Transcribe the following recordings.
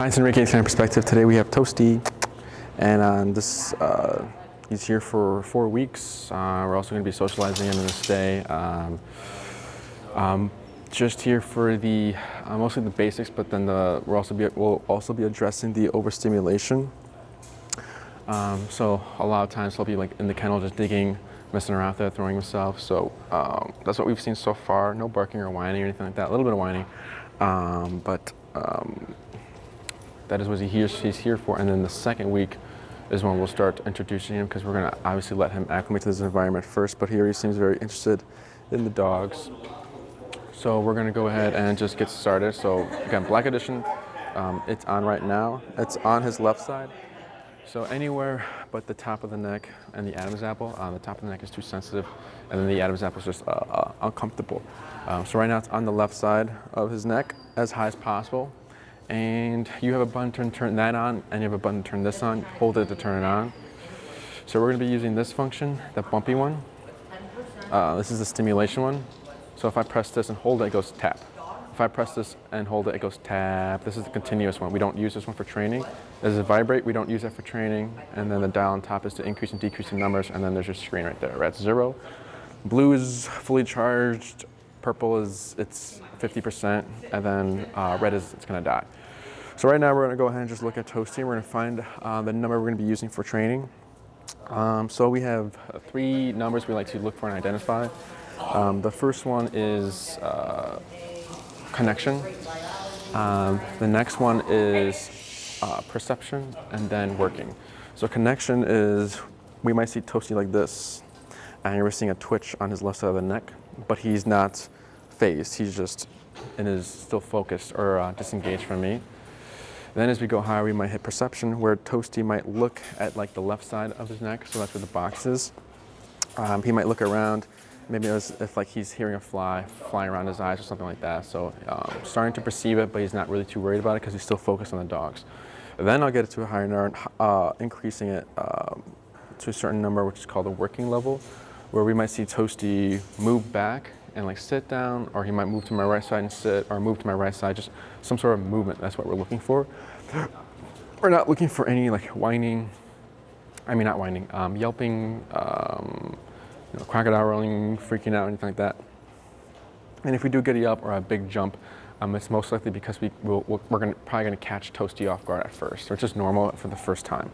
Hi, San Miguel Fan Perspective. Today we have Toasty, and he's here for 4 weeks. We're also going to be socializing him in this day. Just here for the mostly the basics, but then we'll also be addressing the overstimulation. So a lot of times he'll be like in the kennel just digging, messing around there, throwing himself. So that's what we've seen so far. No barking or whining or anything like that. A little bit of whining, but that is what he's here for. And then the second week is when we'll start introducing him, because we're going to obviously let him acclimate to this environment first. But here he seems very interested in the dogs. So we're going to go ahead and just get started. So again, Black Edition, it's on right now. It's on his left side. So anywhere but the top of the neck and the Adam's apple. The top of the neck is too sensitive, and then the Adam's apple is just uncomfortable. So right now it's on the left side of his neck, as high as possible. And you have a button to turn that on, and you have a button to turn this on. Hold it to turn it on. So we're going to be using this function, the bumpy one. This is the stimulation one. So if I press this and hold it, it goes tap. If I press this and hold it, it goes tap. This is the continuous one. We don't use this one for training. This is a vibrate. We don't use that for training. And then the dial on top is to increase and decrease in numbers. And then there's your screen right there. Red's 0. Blue is fully charged. Purple is it's 50%. And then red is it's going to die. So right now we're going to go ahead and just look at Toasty. We're going to find the number we're going to be using for training. So we have 3 numbers we like to look for and identify. The first one is connection. The next one is perception, and then working. So connection is, we might see Toasty like this, and you're seeing a twitch on his left side of the neck, but he's not phased. He's just still focused or disengaged from me. Then as we go higher, we might hit perception, where Toasty might look at like the left side of his neck, so that's where the box is. He might look around, maybe if like he's hearing a fly flying around his eyes or something like that. So starting to perceive it, but he's not really too worried about it because he's still focused on the dogs. Then I'll get it to a higher number, increasing it to a certain number, which is called the working level, where we might see Toasty move back and like sit down, or he might move to my right side and sit, or move to my right side, just some sort of movement. That's what we're looking for. We're not looking for any like whining, not whining, yelping, crocodile rolling, freaking out, anything like that. And if we do get a yelp or a big jump, it's most likely because we're probably going to catch Toasty off guard at first, which is normal for the first time.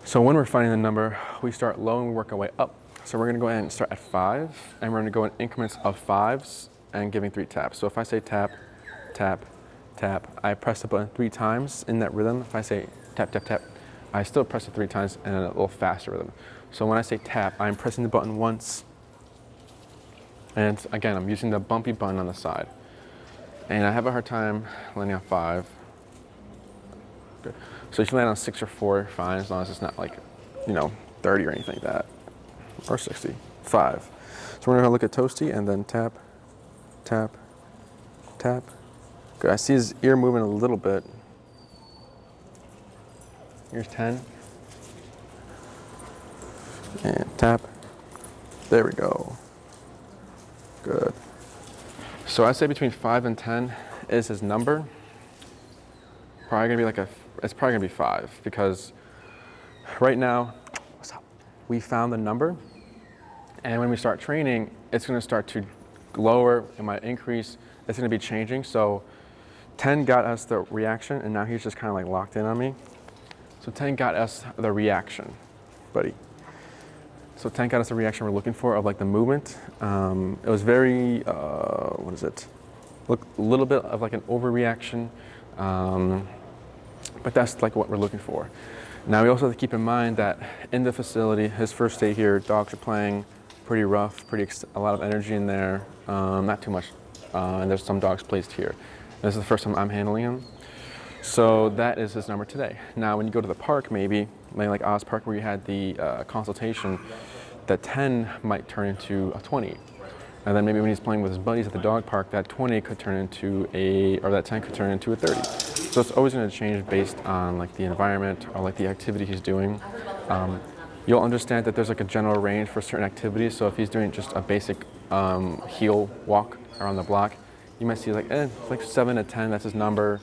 So when we're finding the number, we start low and we work our way up. So we're going to go ahead and start at 5, and we're going to go in increments of 5s and giving 3 taps. So if I say tap, tap, tap, I press the button 3 times in that rhythm. If I say tap, tap, tap, I still press it 3 times in a little faster rhythm. So when I say tap, I'm pressing the button once, and again, I'm using the bumpy button on the side. And I have a hard time landing on 5. Good. So if you land on 6 or 4, fine, as long as it's not like, 30 or anything like that. Or 60, 5. So we're gonna look at Toasty and then tap, tap, tap. Good, I see his ear moving a little bit. Here's 10. And tap. There we go. Good. So I say between 5 and 10 is his number. Probably gonna be it's probably gonna be 5, because right now, we found the number, and when we start training, it's going to start to lower, it might increase, it's going to be changing. So 10 got us the reaction, and now he's just kind of like locked in on me. So 10 got us the reaction, buddy. So 10 got us the reaction we're looking for of like the movement. It was very, Look, a little bit of like an overreaction, but that's like what we're looking for. Now we also have to keep in mind that in the facility, his first day here, dogs are playing pretty rough, a lot of energy in there, not too much, and there's some dogs placed here. This is the first time I'm handling him. So that is his number today. Now when you go to the park, maybe like Oz Park where you had the consultation, that 10 might turn into a 20. And then maybe when he's playing with his buddies at the dog park, that 20 could turn into that 10 could turn into a 30. So it's always going to change based on like the environment or like the activity he's doing. You'll understand that there's like a general range for certain activities. So if he's doing just a basic heel walk around the block, you might see like 7 to 10, that's his number.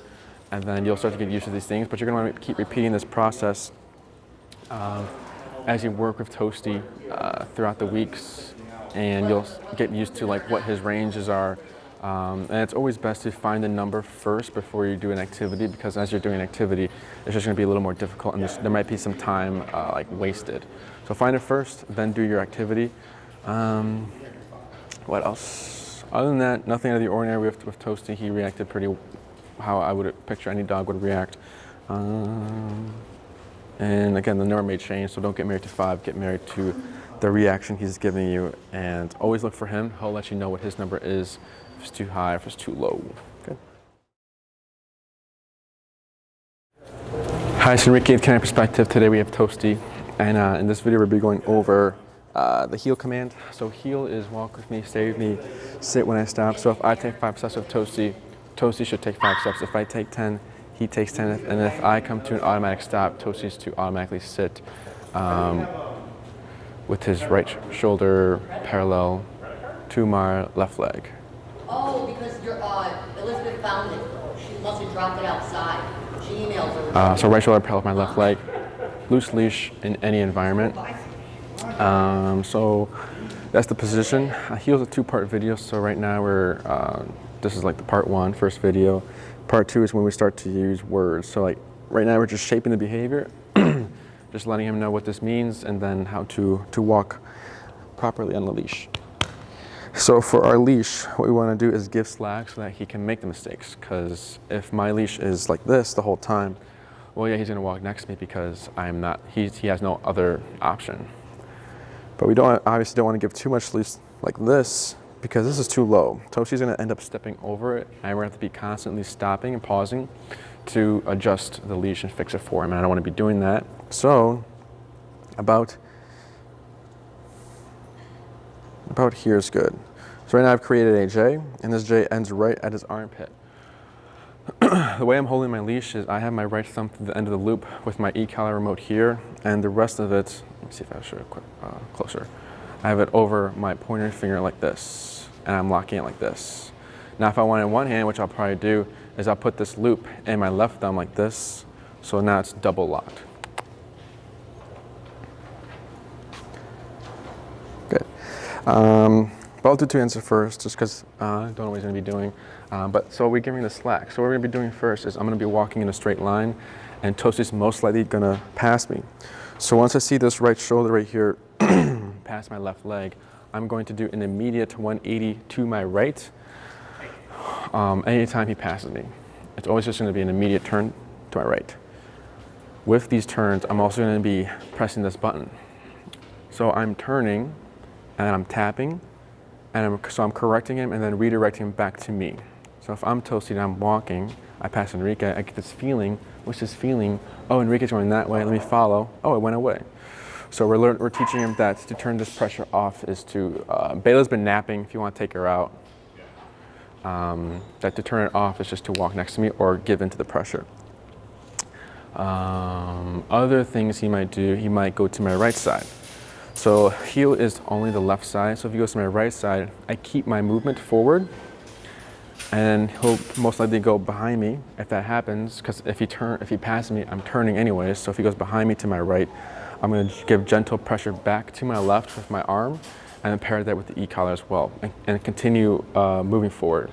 and then you'll start to get used to these things. But you're going to want to keep repeating this process as you work with Toasty throughout the weeks, and you'll get used to like what his ranges are. And it's always best to find a number first before you do an activity, because as you're doing an activity, it's just going to be a little more difficult, and there might be some time like wasted. So find it first, then do your activity. What else? Other than that, nothing out of the ordinary with Toasty. He reacted pretty how I would picture any dog would react. And again, the number may change, so don't get married to 5, get married to the reaction he's giving you, and always look for him. He'll let you know what his number is, if it's too high, if it's too low. Good. Hi, it's Enrique with Canine Perspective. Today we have Toasty, and in this video we'll be going over the heel command. So heel is walk with me, stay with me, sit when I stop. So if I take 5 steps with Toasty, Toasty should take 5 steps. If I take 10, he takes 10, and if I come to an automatic stop, Toasty's to automatically sit with his right shoulder parallel to my left leg. Oh, because your Elizabeth found it. She must have dropped it outside. She emailed her. So right shoulder parallel to my left leg, loose leash in any environment. So that's the position. Heel's a 2-part video, so right now this is like the part 1, first video. Part 2 is when we start to use words. So like right now we're just shaping the behavior, just letting him know what this means and then how to walk properly on the leash. So for our leash, what we want to do is give slack so that he can make the mistakes. Because if my leash is like this the whole time, well, yeah, he's going to walk next to me because I'm not. He has no other option. But we obviously don't want to give too much leash like this, because this is too low. Toasty's going to end up stepping over it, and we're going to have to be constantly stopping and pausing to adjust the leash and fix it for him, and I don't want to be doing that. So about here is good. So right now I've created a J, and this J ends right at his armpit. The way I'm holding my leash is I have my right thumb to the end of the loop with my e-collar remote here, and the rest of it, let me see if I show it closer. I have it over my pointer finger like this, and I'm locking it like this. Now if I want it in one hand, which I'll probably do, is I'll put this loop in my left thumb like this, so now it's double locked. Good. But I'll do 2 hands first, just because I don't know what he's going to be doing. But so we're giving the slack. So what we're going to be doing first is I'm going to be walking in a straight line, and Toasty's most likely going to pass me. So once I see this right shoulder right here past my left leg, I'm going to do an immediate 180 to my right anytime he passes me. It's always just going to be an immediate turn to my right. With these turns, I'm also going to be pressing this button. So I'm turning, and I'm tapping, and so I'm correcting him and then redirecting him back to me. So if I'm Toasty and I'm walking, I pass Enrique, I get this feeling, oh, Enrique's going that way, let me follow, oh, it went away. So we're teaching him that to turn this pressure off is to, Bella's been napping if you want to take her out. That to turn it off is just to walk next to me or give into the pressure. Other things he might do, he might go to my right side. So heel is only the left side, so if he goes to my right side, I keep my movement forward, and he'll most likely go behind me if that happens, because if he passes me, I'm turning anyways, so if he goes behind me to my right, I'm going to give gentle pressure back to my left with my arm, and then pair that with the e-collar as well, and continue moving forward.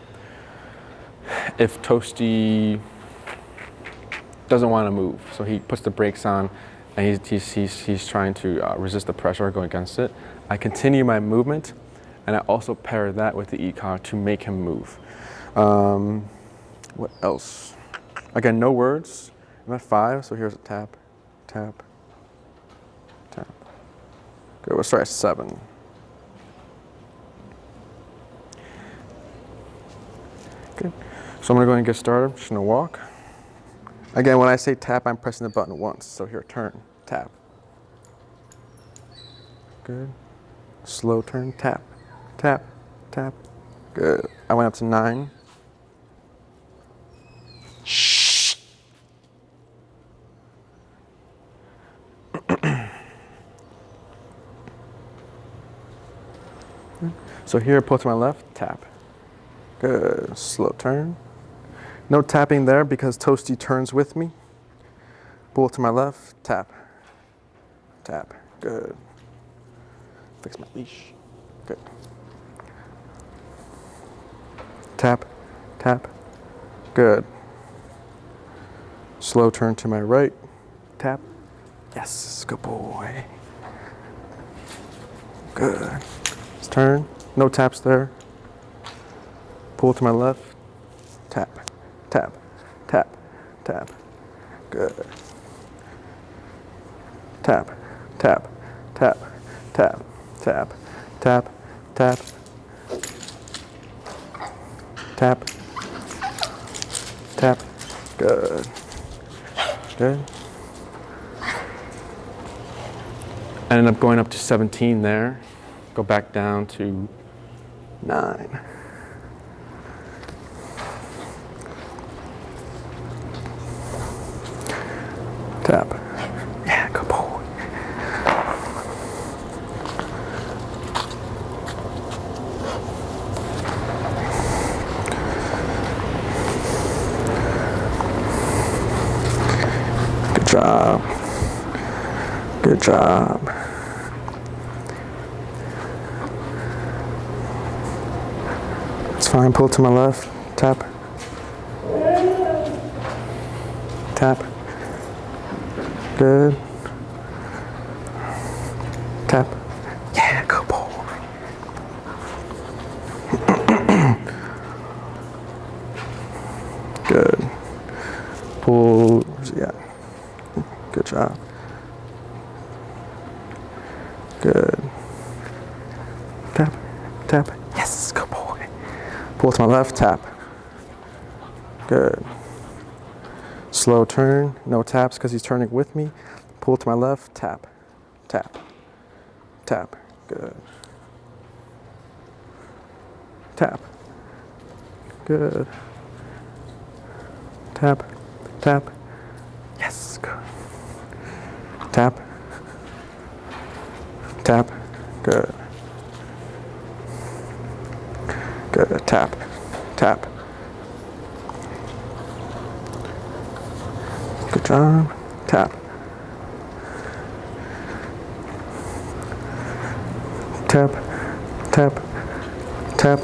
If Toasty doesn't want to move, so he puts the brakes on, and he's trying to resist the pressure or go against it, I continue my movement, and I also pair that with the e-collar to make him move. What else? Again, no words. I'm at 5, so here's a tap, tap, tap. Good, we'll start at 7. Good. So I'm gonna go ahead and get started. I'm just gonna walk. Again, when I say tap, I'm pressing the button once. So here, turn, tap. Good. Slow turn, tap, tap, tap. Good. I went up to 9. Shh. So here, pull to my left, tap. Good. Slow turn, No tapping there because Toasty turns with me. Pull to my left, tap, tap, good. Fix my leash, good. Tap, tap, good. Slow turn to my right, tap, yes, good boy. Good. Let's turn, no taps there. Pull to my left, tap, tap, tap, tap, good. Tap, tap, tap, tap, tap, tap, tap, tap, tap, good, good. I ended up going up to 17 there, go back down to 9. Tap, yeah, good boy. Good job. Good job. It's fine. Pull to my left. Tap. Tap. Good. Tap. Yeah, good boy. Good. Pull. Where's he at? Good job. Good. Tap. Tap. Yes, good boy. Pull to my left. Tap. Good. Slow turn, no taps because he's turning with me. Pull to my left, tap, tap, tap, good. Tap, good. Tap, tap, yes, good. Tap, tap, good. Good, tap, tap. Good job. Tap. Tap. Tap. Tap.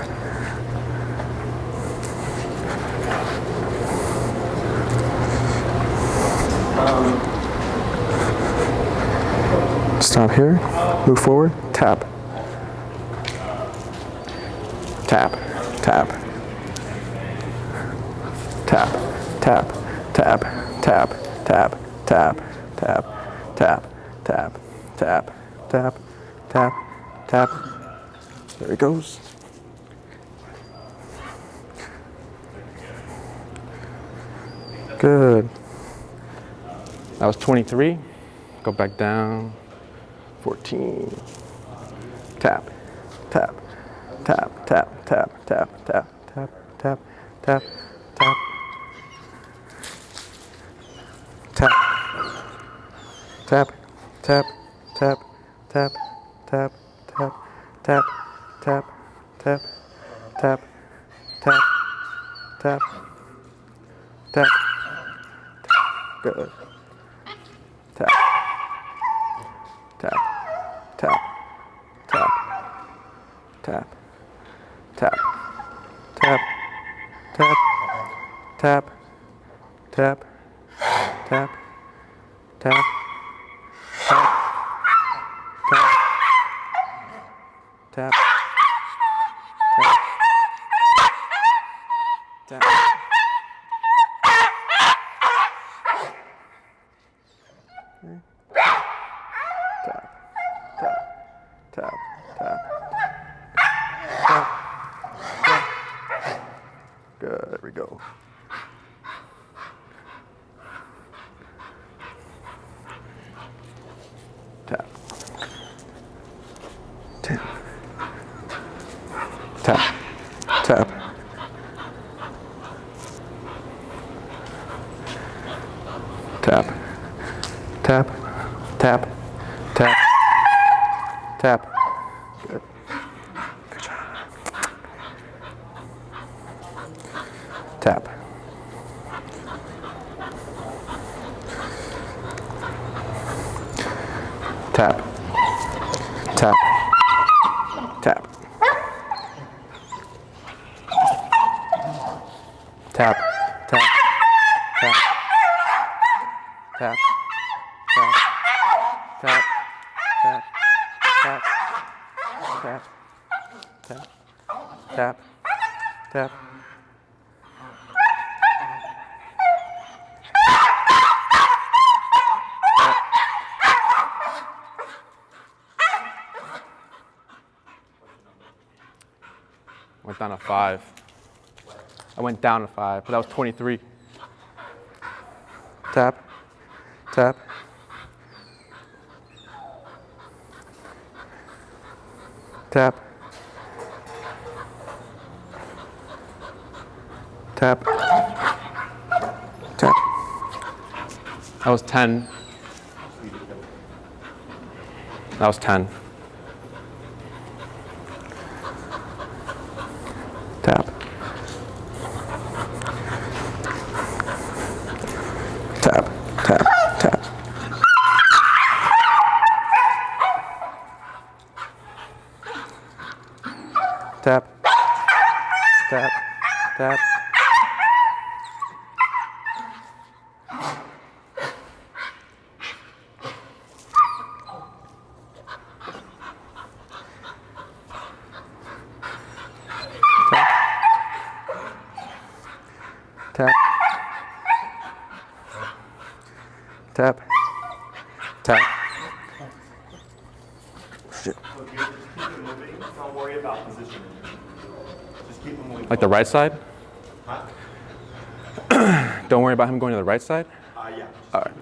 Stop here. Move forward. Tap. Tap. Tap. Tap. Tap. Tap. Tap, tap, tap, tap, tap, tap, tap, tap, tap, tap. There he goes. Good. That was 23. Go back down. 14. Tap, tap, tap, tap, tap, tap, tap, tap, tap, tap, tap. Tap, tap, tap, tap, tap, tap, tap, tap, tap, tap, tap, tap, tap, tap, good. Tap, tap, tap, tap, tap, tap, tap, tap, tap, tap. Tap, tap, tap, tap, tap, tap, tap. Okay. Tap, tap, tap, tap, tap, tap. Good, there we go. Tap. 10. Tap. Tap. Tap. Tap. Tap. Tap. Tap. Good. Good job. Tap. Tap. Tap. Tap. Tap. Tap. Tap. Tap. Tap. Tap. Tap. Tap. Tap. Tap. Tap. Tap. Went down to 5. I went down to 5, but that was 23. Tap, tap. Tap. Tap. Tap. That was 10. That was 10. Tap. Tap, tap, tap. Tap. Tap, tap. Tap. Tap. Tap. Shit. Don't worry about positioning. Just keep him moving. Like the right side? Huh? Don't worry about him going to the right side? Yeah. All right.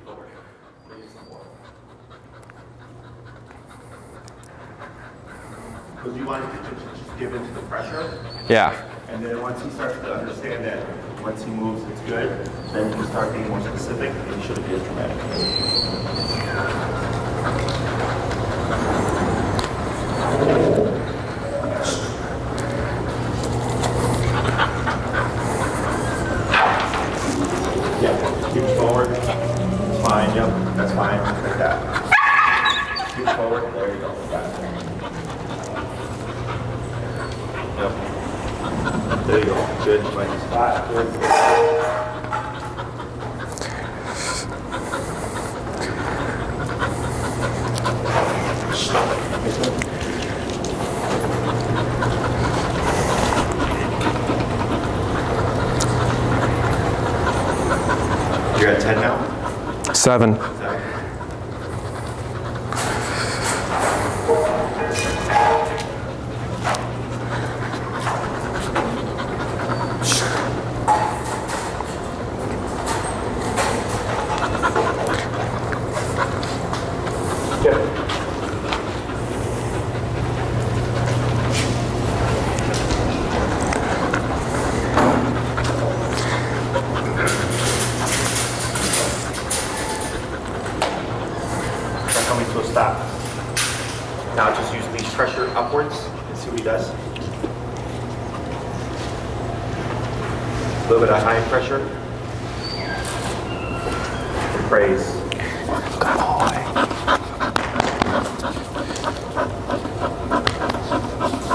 Because you want to just give into the pressure. Yeah. And then once he starts to understand that, once he moves, it's good, then you can start being more specific, and it shouldn't be as dramatic. Yeah, keep forward. It's fine, yep, that's fine, like that. Keep forward, there you go. Got it. Yep. There you go. Good. Like spot. You're at 10 now? 7. Coming to a stop. Now just use leash pressure upwards and see what he does. A little bit of high pressure. And praise. Good boy.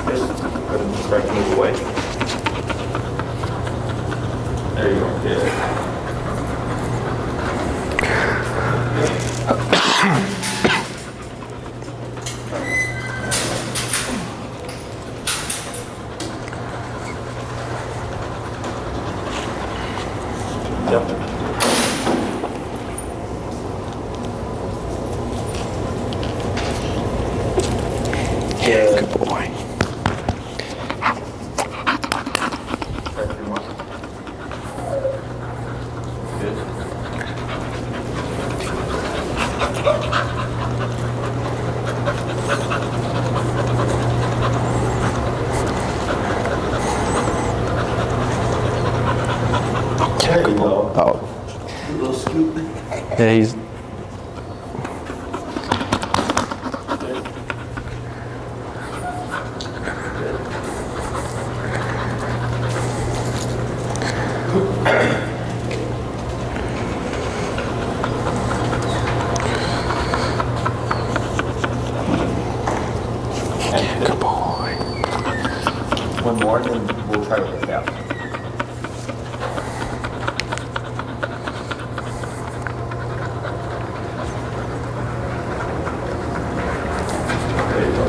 Good. Let him start to move away. There you go. Good. Yep. Good boy. There you go. Oh. A little scoop. Yeah, he's. And Good boy. one more, then we'll try with the tap. There you go.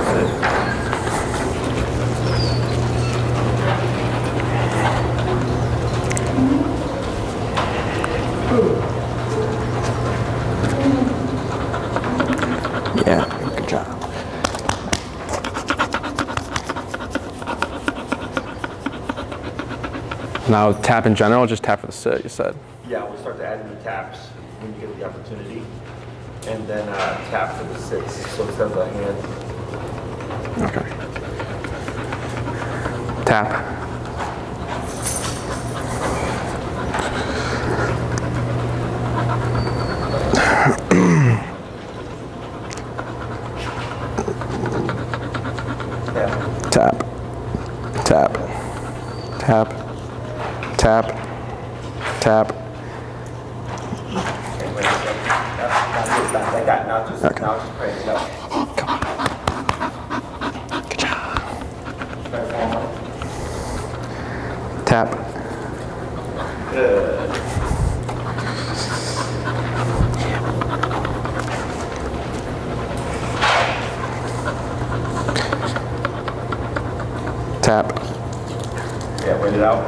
Good. Yeah, good job. Now tap in general, just tap for the sit, you said. Yeah, we'll start to add in the taps when you get the opportunity. And then tap for the sits, so instead of the hand. Okay. Tap. Tap. Tap. Tap. Tap. Tap. Tap. Okay, wait, that got now just crank it up. Good job. Try it one more. Tap. Good. Tap. Yeah, wait it out.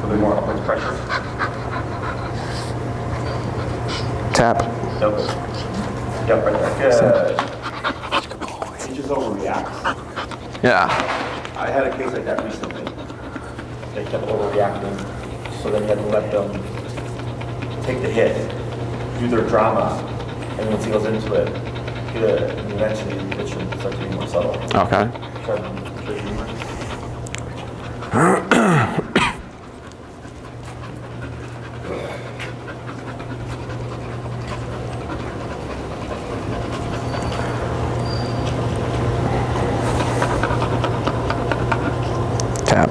A little bit more upward pressure. Tap. Yep. Yep, right there. Good. He just overreacts. Yeah. I had a case like that recently. They kept overreacting, so then you had to let them take the hit, do their drama, and once he goes into it, good. And eventually it should start to be more subtle. Okay. Try to be humor. Tap.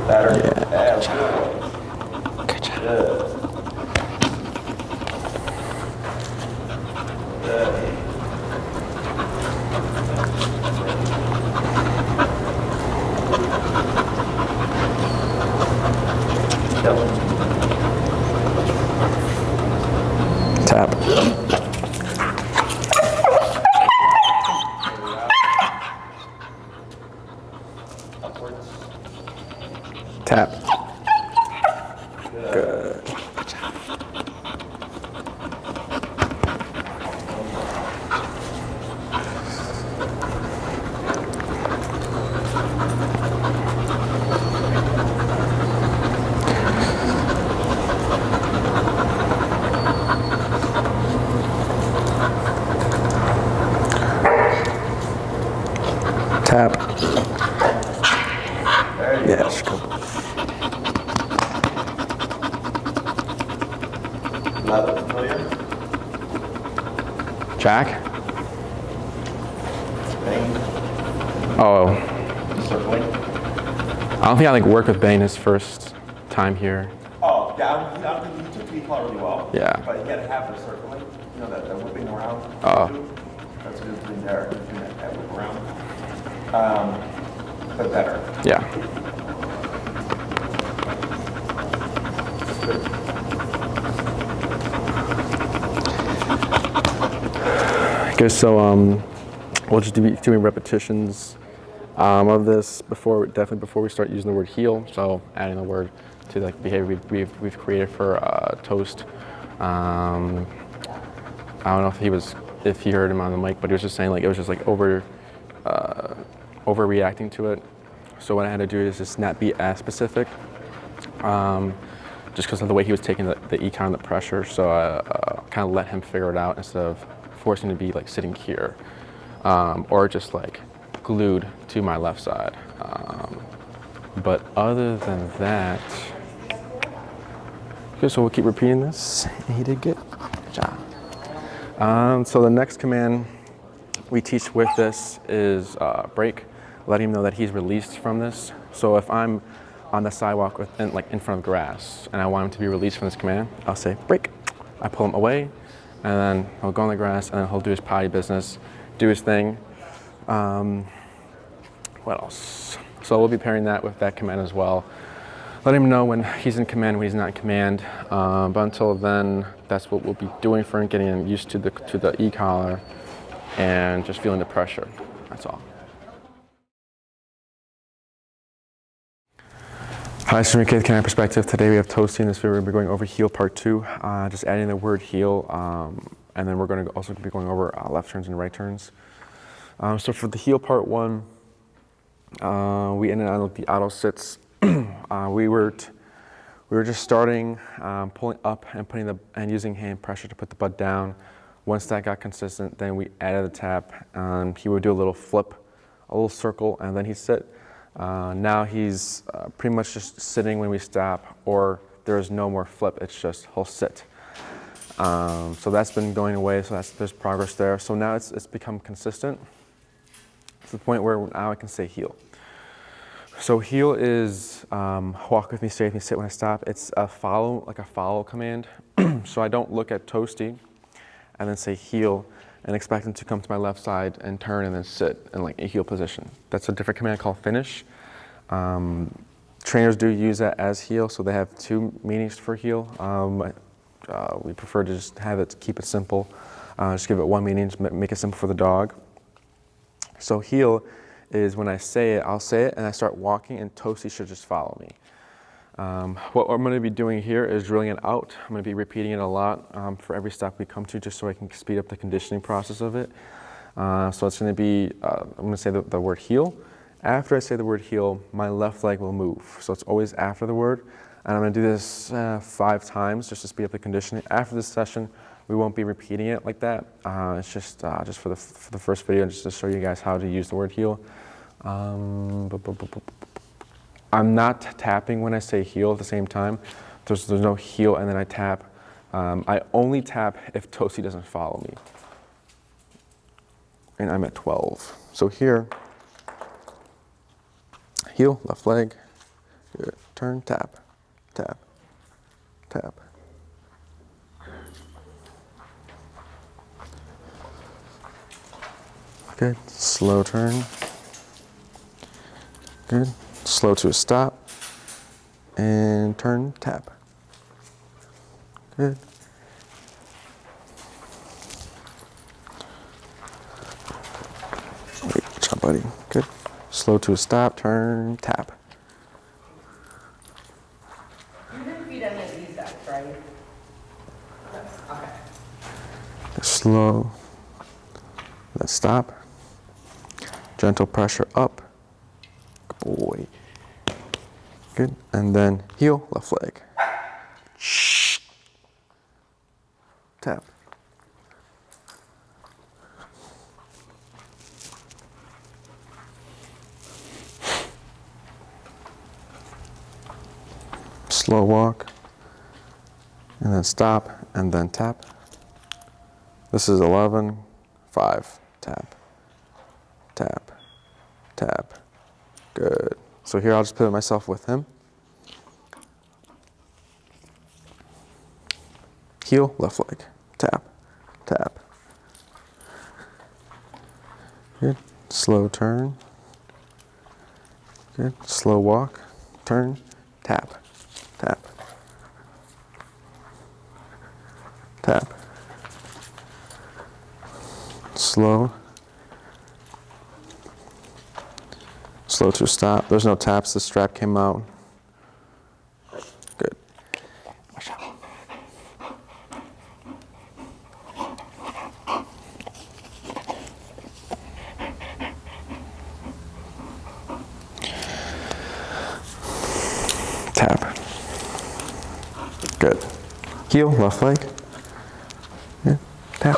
Better. Yeah. Good. Good job. Good. Good. Yep. Tap. Upwards. Tap. Good. Good. Tap. There you Yes. go. That look familiar? Jack. Bang. Oh, Circling. I don't think I like worked with Bane his first time here. Oh, yeah, I don't think you took the call really well. Yeah. But you gotta have the circling, you know, that whipping around. Oh. That's a good thing there, doing that whip around. But better. Yeah. Good. Okay, so we'll just be doing repetitions of this definitely before we start using the word heal. So adding the word to the behavior we've created for Toast. I don't know if he heard him on the mic, but he was just saying like it was just like overreacting to it. So what I had to do is just not be as specific, just because of the way he was taking the econ and the pressure. So I kind of let him figure it out instead of forcing him to be like sitting here, or just like glued to my left side. But other than that, okay, so we'll keep repeating this. And he did good. Good job. So the next command we teach with this is break, letting him know that he's released from this. So if I'm on the sidewalk in front of grass and I want him to be released from this command, I'll say break. I pull him away, and then he'll go on the grass and then he'll do his potty business. do his thing. What else? So we'll be pairing that with that command as well. Let him know when he's in command, when he's not in command. But until then, that's what we'll be doing for him, getting him used to the e-collar and just feeling the pressure. That's all. Hi, San Miguel Canine Perspective. Today we have Toasty in this video. We're going to be going over heel part 2, just adding the word heel, and then we're going to also be going over left turns and right turns. So for the heel part 1, we ended on the auto sits. We were just starting, pulling up and using hand pressure to put the butt down. Once that got consistent, then we added the tap. He would do a little flip, a little circle, and then he'd sit. Now he's pretty much just sitting when we stop, or there is no more flip. It's just he'll sit. So that's been going away. So there's progress there. So now it's become consistent to the point where now I can say heel. So heel is walk with me, stay with me, sit when I stop. It's a follow, like a follow command. So I don't look at Toasty and then say heel and expect him to come to my left side and turn and then sit in like a heel position. That's a different command called finish. Trainers do use that as heel, so they have 2 meanings for heel. We prefer to just have it, keep it simple. Just give it 1 meaning, make it simple for the dog. So heel is when I say it, I'll say it and I start walking and Toasty should just follow me. What I'm going to be doing here is drilling it out. I'm going to be repeating it a lot for every stop we come to, just so I can speed up the conditioning process of it. So it's going to be, I'm going to say the word heel. After I say the word heel, my left leg will move. So it's always after the word. And I'm going to do this 5 times just to speed up the conditioning. After this session, we won't be repeating it like that. It's just for the first video, just to show you guys how to use the word heel. I'm not tapping when I say heel at the same time. There's no heel and then I tap. I only tap if Toasty doesn't follow me. And I'm at 12. So here, heel, left leg, good. Turn, tap, tap, tap. Good, slow turn. Good. Slow to a stop, and turn, tap. Good. Wait, watch out, buddy. Good. Slow to a stop, turn, tap. You didn't feed him his E-sex, right? Okay. Slow. Let's stop. Gentle pressure up. Good boy. Good. And then heel, left leg. Shh. Tap. Slow walk. And then stop. And then tap. This is 11, 5. Tap. Tap. Tap. Good. So here I'll just pivot myself with him. Heel, left leg. Tap. Tap. Good. Slow turn. Good. Slow walk. Turn. Tap. Tap. Tap. Slow. Slow to stop. There's no taps. The strap came out. Good. Watch out. Tap. Good. Heel, left leg. Yeah. Tap.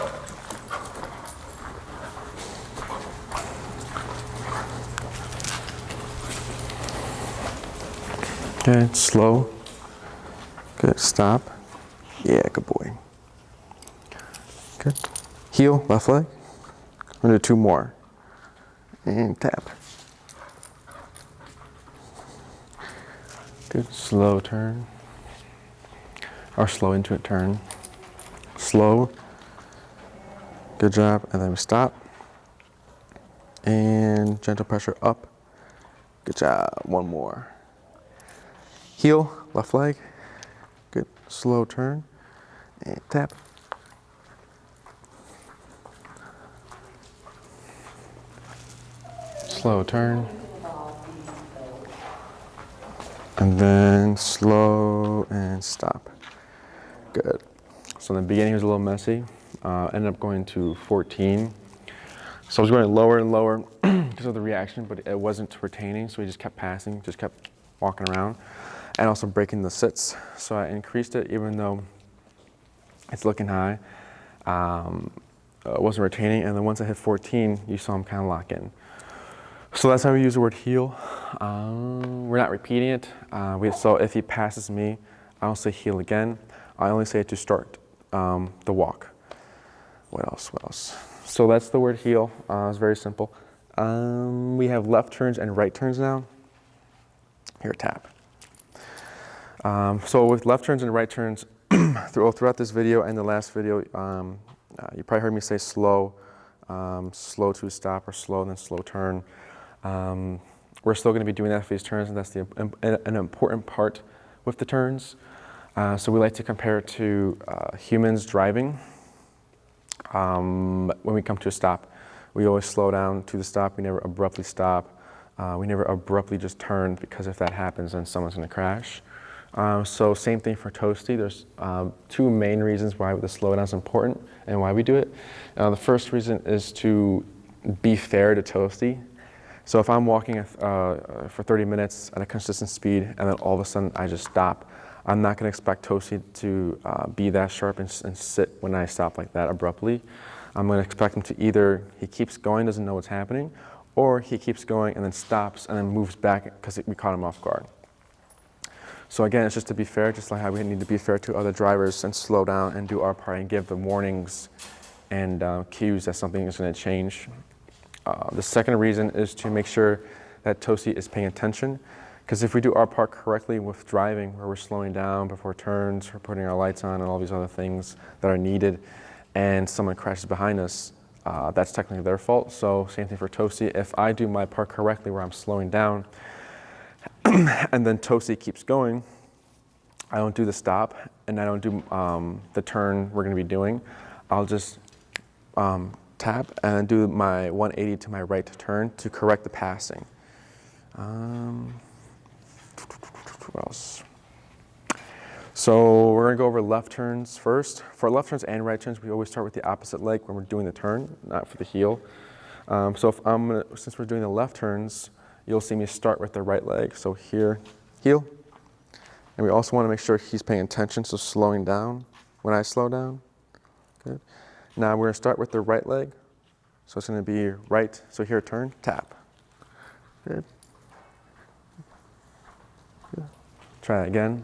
Good, slow. Good, stop. Yeah, good boy. Good. Heel, left leg. I'm gonna do 2 more. And tap. Good, slow turn. Or slow into it turn. Slow. Good job. And then we stop. And gentle pressure up. Good job. One more. Heel, left leg. Good. Slow turn. And tap. Slow turn. And then slow and stop. Good. So in the beginning it was a little messy. Ended up going to 14. So I was going lower and lower because of the reaction, but it wasn't retaining, so we just kept passing, just kept walking around, and also breaking the sits. So I increased it even though it's looking high. It wasn't retaining, and then once I hit 14, you saw him kind of lock in. So that's how we use the word heel. We're not repeating it. So if he passes me, I don't say heel again. I only say it to start the walk. What else? So that's the word heel. It's very simple. We have left turns and right turns now. Here, tap. So with left turns and right turns, throughout this video and the last video, you probably heard me say slow, slow to stop, or slow and then slow turn. We're still going to be doing that for these turns, and that's an important part with the turns. So we like to compare it to humans driving. When we come to a stop, we always slow down to the stop. We never abruptly stop. We never abruptly just turn, because if that happens, then someone's going to crash. So same thing for Toasty. There's two main reasons why the slowdown is important and why we do it. The first reason is to be fair to Toasty. So if I'm walking for 30 minutes at a consistent speed, and then all of a sudden I just stop, I'm not going to expect Toasty to be that sharp and sit when I stop like that abruptly. I'm going to expect him to either he keeps going, doesn't know what's happening, or he keeps going and then stops and then moves back because we caught him off guard. So again, it's just to be fair, just like how we need to be fair to other drivers and slow down and do our part and give the warnings and cues that something is going to change. The second reason is to make sure that Toasty is paying attention. Because if we do our part correctly with driving, where we're slowing down before turns, we're putting our lights on and all these other things that are needed, and someone crashes behind us, that's technically their fault. So same thing for Toasty. If I do my part correctly where I'm slowing down, and then Toasty keeps going, I don't do the stop, and I don't do the turn we're going to be doing. I'll just tap and do my 180 to my right turn to correct the passing. What else? So we're going to go over left turns first. For left turns and right turns, we always start with the opposite leg when we're doing the turn, not for the heel. So if since we're doing the left turns, you'll see me start with the right leg. So here, heel. And we also want to make sure he's paying attention, so slowing down when I slow down. Good. Now we're going to start with the right leg. So it's going to be right. So here, turn, tap. Good. Good. Try that again.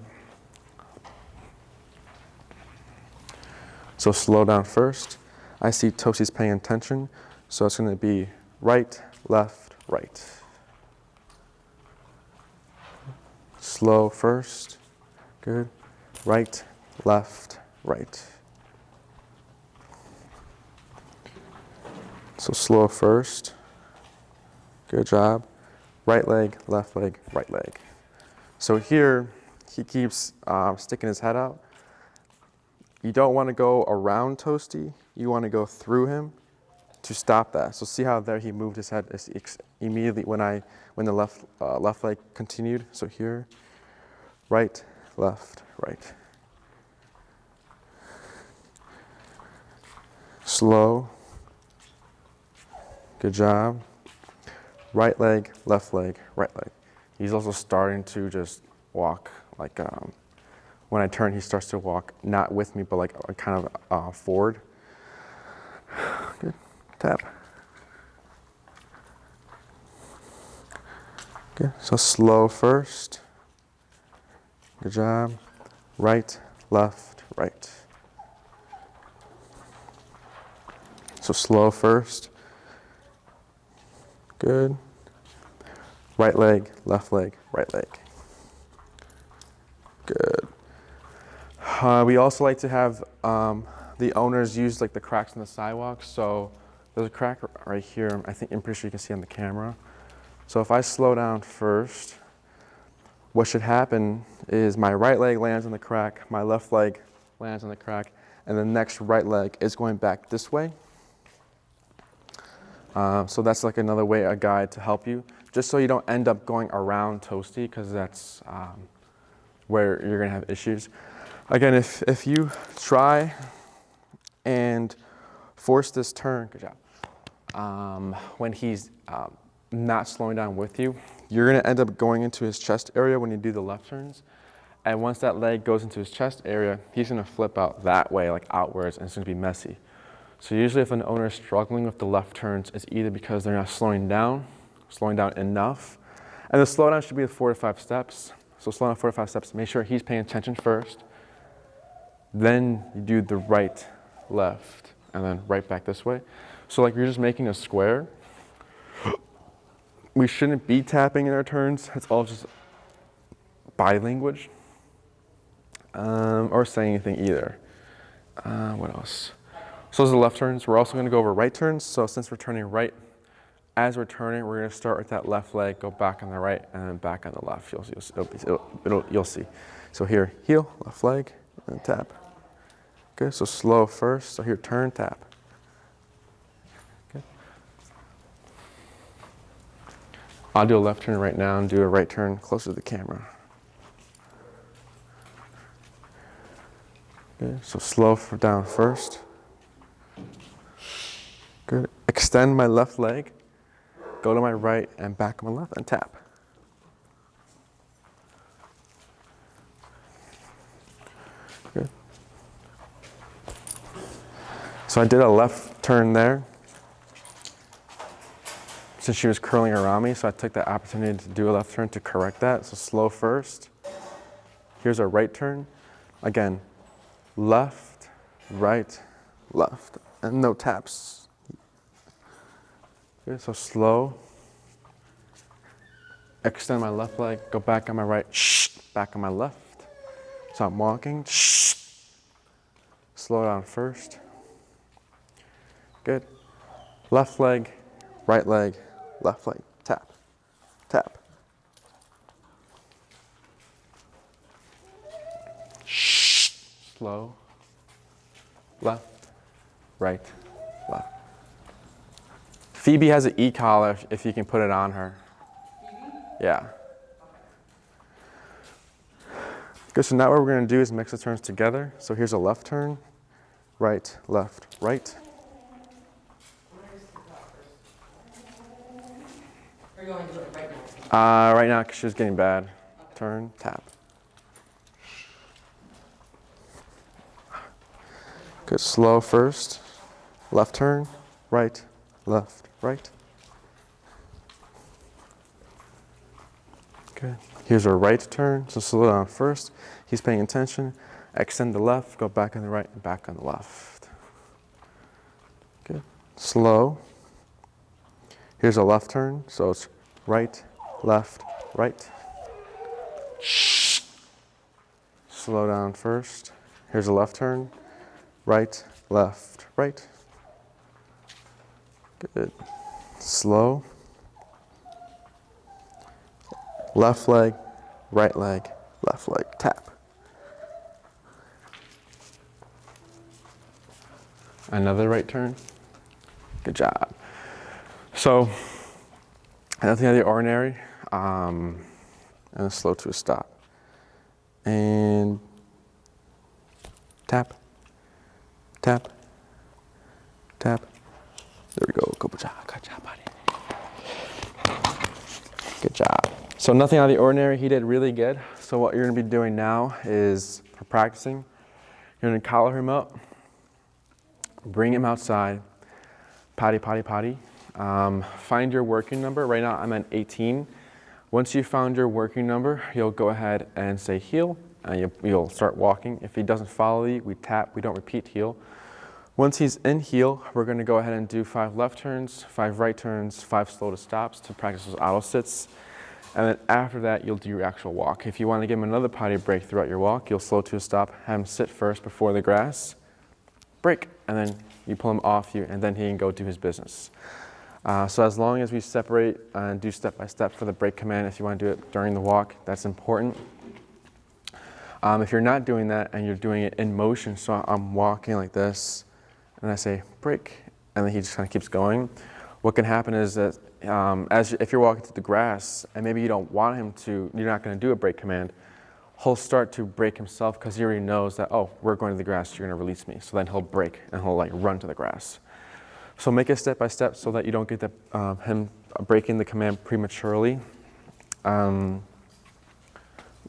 So slow down first. I see Toasty's paying attention. So it's going to be right, left, right. Slow first. Good. Right, left, right. So slow first. Good job. Right leg, left leg, right leg. So here, he keeps sticking his head out. You don't want to go around Toasty. You want to go through him to stop that. So see how there he moved his head immediately when the left leg continued. So here, right, left, right. Slow. Good job. Right leg, right leg. He's also starting to just walk like, when I turn, he starts to walk, not with me, but like kind of forward. Good. Tap. Good. So slow first. Good job. Right, left, right. So slow first. Good. Right leg, right leg. Good. We also like to have the owners use like the cracks in the sidewalk. So there's a crack right here. I'm pretty sure you can see on the camera. So if I slow down first, what should happen is my right leg lands on the crack, my left leg lands on the crack, and the next right leg is going back this way. So that's like another way, a guide to help you, just so you don't end up going around Toasty, because that's where you're gonna have issues. Again, if you try and force this turn, good job, when he's not slowing down with you, you're gonna end up going into his chest area when you do the left turns. And once that leg goes into his chest area, he's gonna flip out that way, like outwards, and it's gonna be messy. So usually if an owner is struggling with the left turns, it's either because they're not slowing down enough. And the slowdown should be 4 to 5 steps. So slow down 4 to 5 steps, make sure he's paying attention first. Then you do the right, left, and then right back this way. So like you're just making a square. We shouldn't be tapping in our turns. It's all just body language. Or saying anything either. What else? So those are the left turns. We're also going to go over right turns. So since we're turning right, as we're turning, we're going to start with that left leg, go back on the right, and then back on the left. You'll see. So here, heel, left leg, and tap. Okay, so slow first. So here, turn, tap. Okay. I'll do a left turn right now and do a right turn closer to the camera. Okay, so slow down first. Good. Extend my left leg, go to my right and back on my left and tap. Good. So I did a left turn there since she was curling around me, so I took the opportunity to do a left turn to correct that. So slow first. Here's a right turn. Again, left, right, left, and no taps. Okay, so slow. Extend my left leg, go back on my right, back on my left. So I'm walking. Slow down first. Good. Left leg, left leg, tap, tap. Slow. Left, right, left. Phoebe has an e-collar if you can put it on her. Yeah. Good, so now what we're going to do is mix the turns together. So here's a left turn, right, left, right. Are you going to do it right now? Right now, because she's getting bad. Okay. Turn, tap. Good, slow first. Left turn, right, left, right. Okay, here's a right turn, so slow down first. He's paying attention. Extend the left, go back on the right and back on the left. Good, slow. Here's a left turn, so it's right, left, right. Slow down first. Here's a left turn, right, left, right. Good. Slow. Left leg, left leg, tap. Another right turn. Good job. So, nothing out of the ordinary, and slow to a stop. And tap, tap, tap. There we go. Good job, buddy. Good job. So nothing out of the ordinary. He did really good. So what you're going to be doing now is, for practicing, you're going to collar him up, bring him outside, potty, potty, potty. Find your working number. Right now I'm at 18. Once you found your working number, you'll go ahead and say heel, and you'll start walking. If he doesn't follow you, we tap. We don't repeat heel. Once he's in heel, we're going to go ahead and do 5 left turns, 5 right turns, 5 slow to stops to practice those auto sits. And then after that, you'll do your actual walk. If you want to give him another potty break throughout your walk, you'll slow to a stop, have him sit first before the grass, break, and then you pull him off you, and then he can go do his business. So as long as we separate and do step by step for the break command, if you want to do it during the walk, that's important. If you're not doing that and you're doing it in motion, so I'm walking like this, and I say break, and then he just kind of keeps going. What can happen is that if you're walking through the grass and maybe you don't want him to, you're not going to do a break command, he'll start to break himself because he already knows that, oh, we're going to the grass, you're going to release me. So then he'll break and he'll like run to the grass. So make it step by step so that you don't get him breaking the command prematurely. What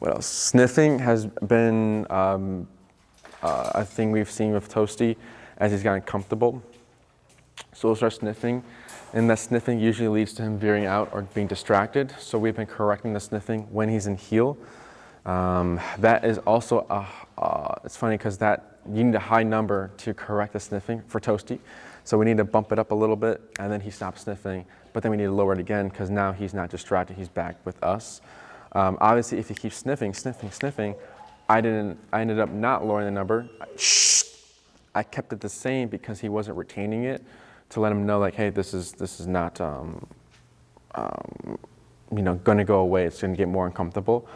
else? Sniffing has been a thing we've seen with Toasty as he's gotten comfortable. So we'll start sniffing, and that sniffing usually leads to him veering out or being distracted. So we've been correcting the sniffing when he's in heel. That is also, it's funny because you need a high number to correct the sniffing for Toasty. So we need to bump it up a little bit, and then he stops sniffing. But then we need to lower it again because now he's not distracted, he's back with us. Obviously, if he keeps sniffing, I ended up not lowering the number. I kept it the same because he wasn't retaining it to let him know, like, hey, this is not, going to go away. It's going to get more uncomfortable.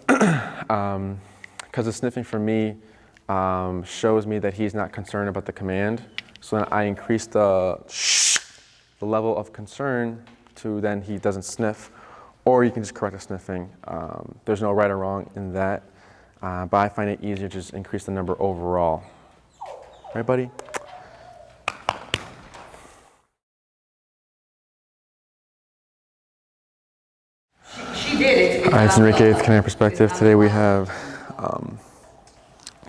Because the sniffing for me shows me that he's not concerned about the command. So then I increase the level of concern to then he doesn't sniff, or you can just correct the sniffing. There's no right or wrong in that, but I find it easier to just increase the number overall. Right, buddy? She did it. All right, it's Enrique with Canine Perspective. Today we have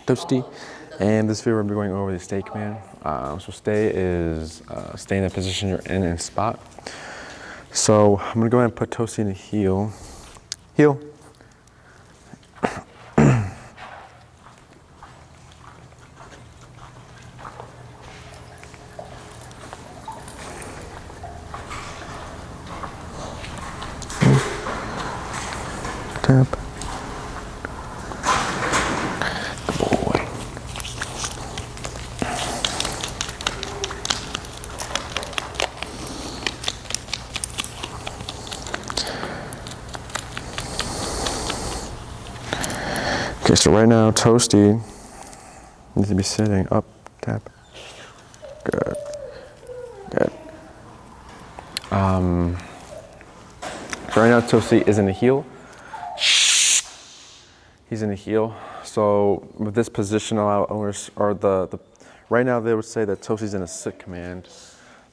Toasty, and this video we're going to be going over the stay command. So stay is stay in the position you're in and spot. So I'm going to go ahead and put Toasty in the heel. Heel. Tap. Good boy. Okay, so right now Toasty needs to be sitting up, tap. Good. Good. So right now Toasty is in the heel. He's in the heel. So with this position, a lot of owners, or right now they would say that Toasty's in a sit command,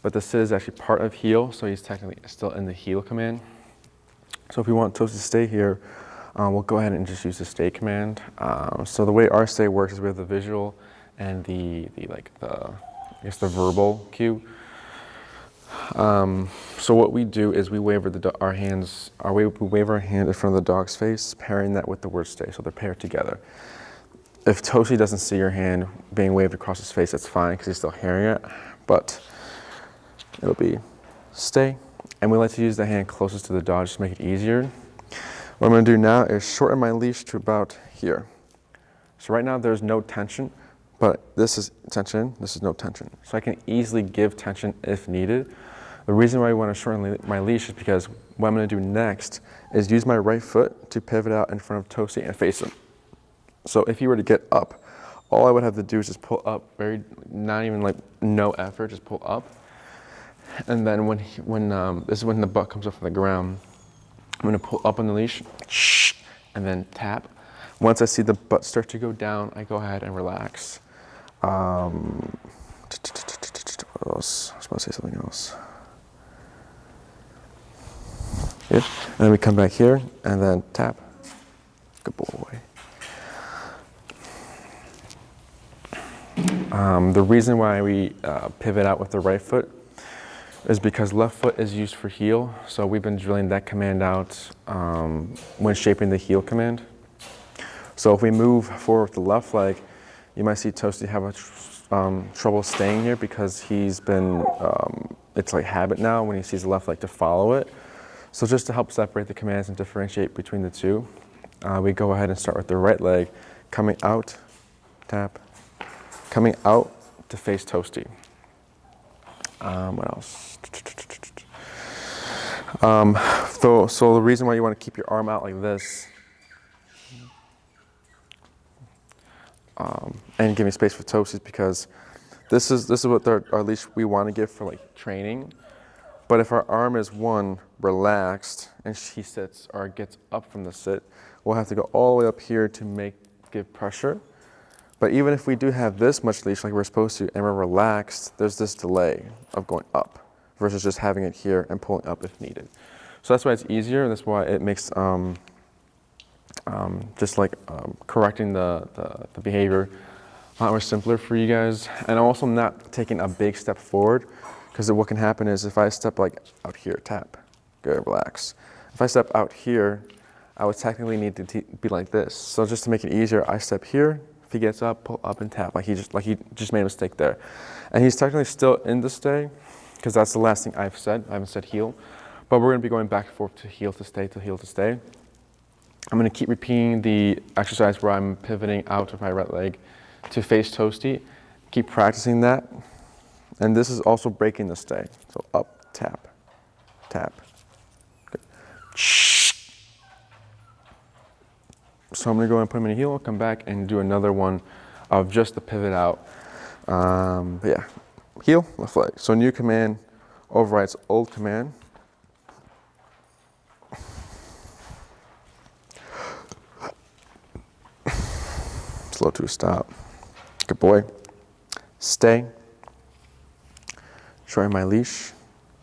but the sit is actually part of heel, so he's technically still in the heel command. So if we want Toasty to stay here, we'll go ahead and just use the stay command. So the way our stay works is we have the visual and the verbal cue. So what we do is we wave our hand in front of the dog's face, pairing that with the word stay, so they're paired together. If Toasty doesn't see your hand being waved across his face, that's fine because he's still hearing it, but it'll be stay. And we like to use the hand closest to the dog just to make it easier. What I'm going to do now is shorten my leash to about here. So right now there's no tension, but this is tension, this is no tension. So I can easily give tension if needed. The reason why I want to shorten my leash is because what I'm going to do next is use my right foot to pivot out in front of Toasty and face him. So if he were to get up, all I would have to do is just pull up, not even like no effort, just pull up. And then this is when the butt comes up from the ground, I'm going to pull up on the leash and then tap. Once I see the butt start to go down, I go ahead and relax. What else? I was about to say something else. Good. And then we come back here and then tap. Good boy. The reason why we pivot out with the right foot is because left foot is used for heel. So we've been drilling that command out when shaping the heel command. So if we move forward with the left leg, you might see Toasty have trouble staying here because he's been, it's like habit now when he sees the left leg to follow it. So just to help separate the commands and differentiate between the two, we go ahead and start with the right leg, coming out, tap, Coming out to face Toasty. What else? So the reason why you want to keep your arm out like this and giving space for Toasty is because this is what our leash we want to give for like training. But if our arm is relaxed and she sits or gets up from the sit, we'll have to go all the way up here to give pressure. But even if we do have this much leash like we're supposed to and we're relaxed, there's this delay of going up versus just having it here and pulling up if needed. So that's why it's easier, and that's why it makes correcting the behavior a lot more simpler for you guys. And I'm also not taking a big step forward, because what can happen is if I step like out here, tap, good, relax. If I step out here, I would technically need to be like this. So just to make it easier, I step here. If he gets up, pull up and tap, like he just made a mistake there. And he's technically still in the stay, because that's the last thing I've said. I haven't said heel, but we're gonna be going back and forth to heel to stay, to heel to stay. I'm gonna keep repeating the exercise where I'm pivoting out of my right leg to face Toasty. Keep practicing that. And this is also breaking the stay. So up, tap, tap. Good. So I'm gonna go and put him in a heel, come back and do another one of just the pivot out. But yeah, heel, left leg. So new command overrides old command. Slow to a stop. Good boy. Stay. Showing my leash.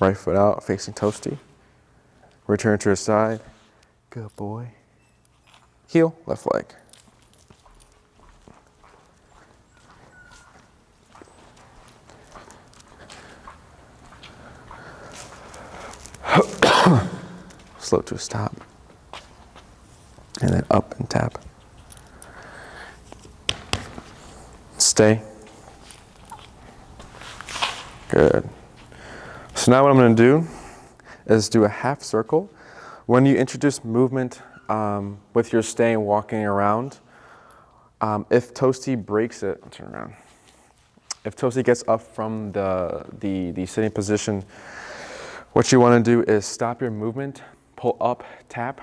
Right foot out, facing Toasty. Return to his side. Good boy. Heel, left leg. Slow to a stop. And then up and tap. Stay. Good. So now what I'm going to do is do a half circle. When you introduce movement with your stay and walking around, if Toasty breaks it, I'll turn around. If Toasty gets up from the sitting position, what you want to do is stop your movement, pull up, tap,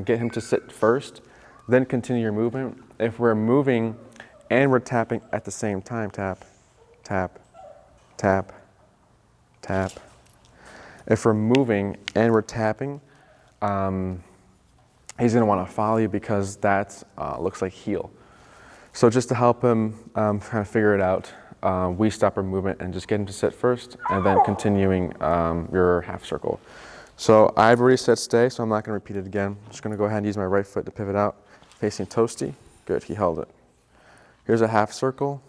get him to sit first, then continue your movement. If we're moving and we're tapping at the same time, tap, tap, tap, tap. If we're moving and we're tapping, he's going to want to follow you because that looks like heel. So just to help him kind of figure it out, we stop our movement and just get him to sit first and then continuing your half circle. So I've already said stay, so I'm not going to repeat it again. I'm just going to go ahead and use my right foot to pivot out, facing Toasty. Good, he held it. Here's a half circle.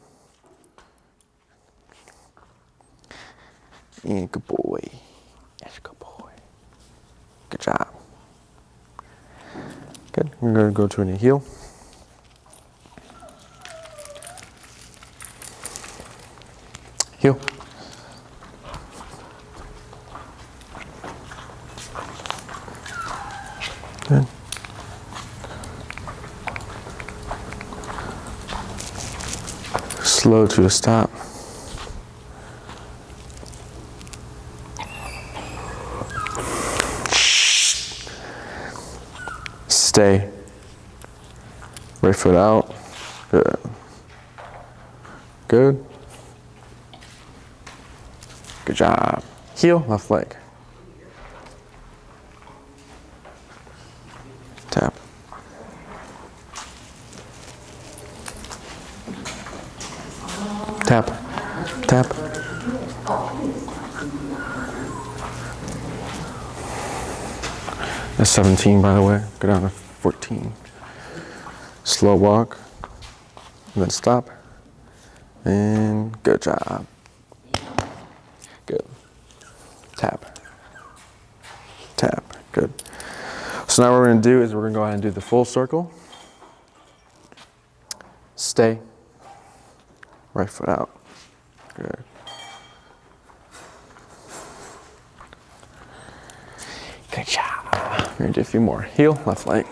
And good boy. Yes, good boy. Good job. Good. We're going to go to a heel. Heel. Good. Slow to a stop. Stay. Right foot out. Good. Good. Good job. Heel, left leg. Tap. Tap. Tap. That's 17, by the way. Go down to 14. Slow walk. And then stop. And good job. Good. Tap. Tap. Good. So now what we're going to do is we're going to go ahead and do the full circle. Stay. Right foot out. Good. Good job. We're going to do a few more. Heel, left leg.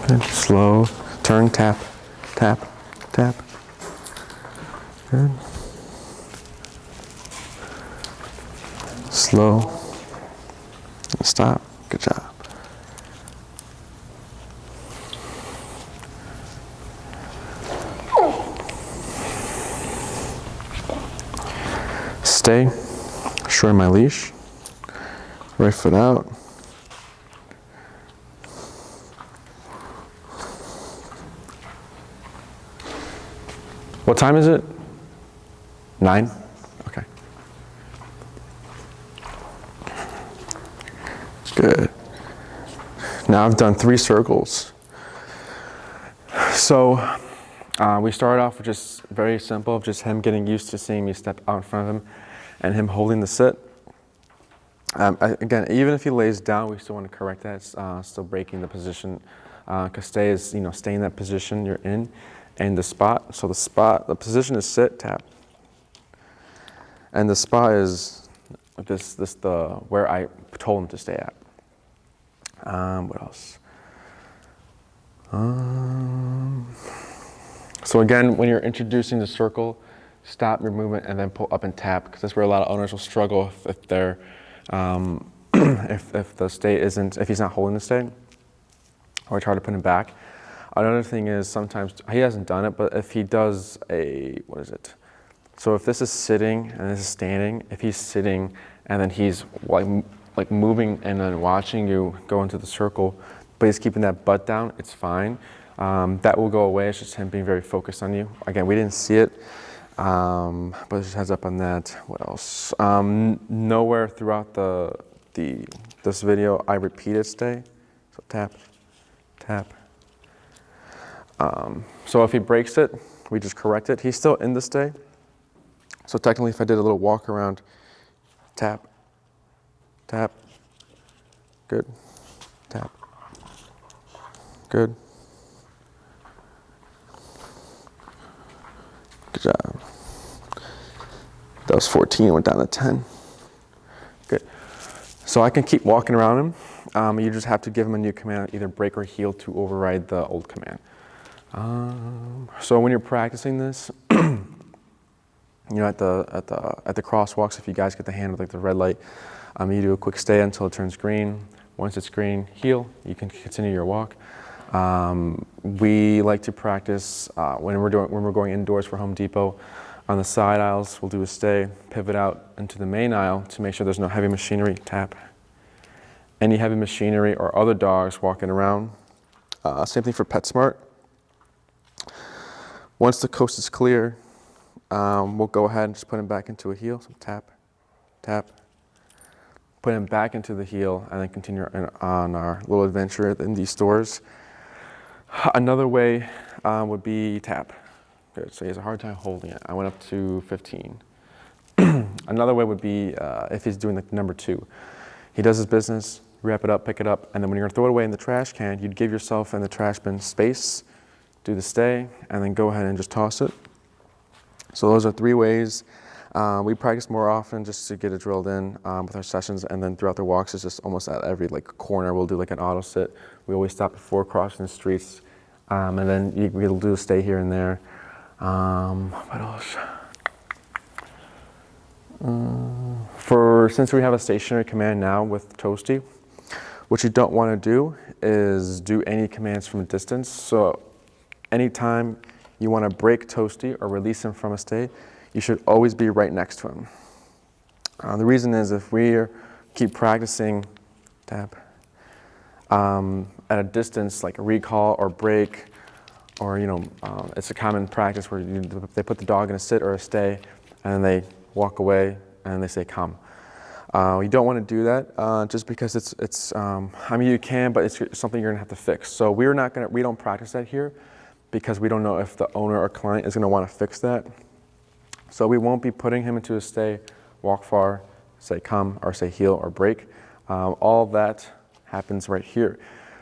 Good. Slow. Turn, tap, tap, tap. Good. Slow. Stop. Good job. Stay. Shorten my leash. Right foot out. What time is it? 9? Okay. Good. Now I've done 3 circles. So we started off with just very simple, just him getting used to seeing me step out in front of him and him holding the sit. Again, even if he lays down, we still want to correct that. It's still breaking the position, because stay is, stay in that position you're in, and the spot. So the position is sit, tap, and the spot is where I told him to stay at. What else? So again, when you're introducing the circle, stop your movement and then pull up and tap, because that's where a lot of owners will struggle if they're if the stay if he's not holding the stay, or try to put him back. Another thing is sometimes, he hasn't done it, but if he does so if this is sitting and this is standing, if he's sitting and then he's like moving and then watching you go into the circle, but he's keeping that butt down, it's fine. That will go away. It's just him being very focused on you. Again, we didn't see it. But just heads up on that. What else? Nowhere throughout this video I repeated stay. So tap, tap. So if he breaks it, we just correct it. He's still in the stay. So technically, if I did a little walk around, tap, tap, good, tap, good. Good job. That was 14, went down to 10. Good. So I can keep walking around him. You just have to give him a new command, either break or heel, to override the old command. So when you're practicing this, at the crosswalks, if you guys get the hand with like the red light, you do a quick stay until it turns green. Once it's green, heel. You can continue your walk. We like to practice when we're going indoors for Home Depot. On the side aisles, we'll do a stay, pivot out into the main aisle to make sure there's no heavy machinery, tap. Any heavy machinery or other dogs walking around. Same thing for PetSmart. Once the coast is clear, we'll go ahead and just put him back into a heel, so tap, tap. Put him back into the heel and then continue on our little adventure in these stores. Another way would be tap. Good, so he has a hard time holding it. I went up to 15. Another way would be if he's doing like number 2. He does his business, wrap it up, pick it up, and then when you're gonna throw it away in the trash can, you'd give yourself and the trash bin space, do the stay, and then go ahead and just toss it. So those are 3 ways. We practice more often just to get it drilled in with our sessions, and then throughout the walks, it's just almost at every corner, we'll do like an auto sit. We always stop before crossing the streets, and then we'll do a stay here and there. What else? Since we have a stationary command now with Toasty, what you don't want to do is do any commands from a distance. So anytime you want to break Toasty or release him from a stay, you should always be right next to him. The reason is if we keep practicing tap at a distance, like a recall or break, or it's a common practice where they put the dog in a sit or a stay, and then they walk away and they say come. You don't want to do that just because it's you can, but it's something you're gonna have to fix. So we don't practice that here because we don't know if the owner or client is gonna want to fix that. So we won't be putting him into a stay, walk far, say come, or say heel or break. All of that happens right here.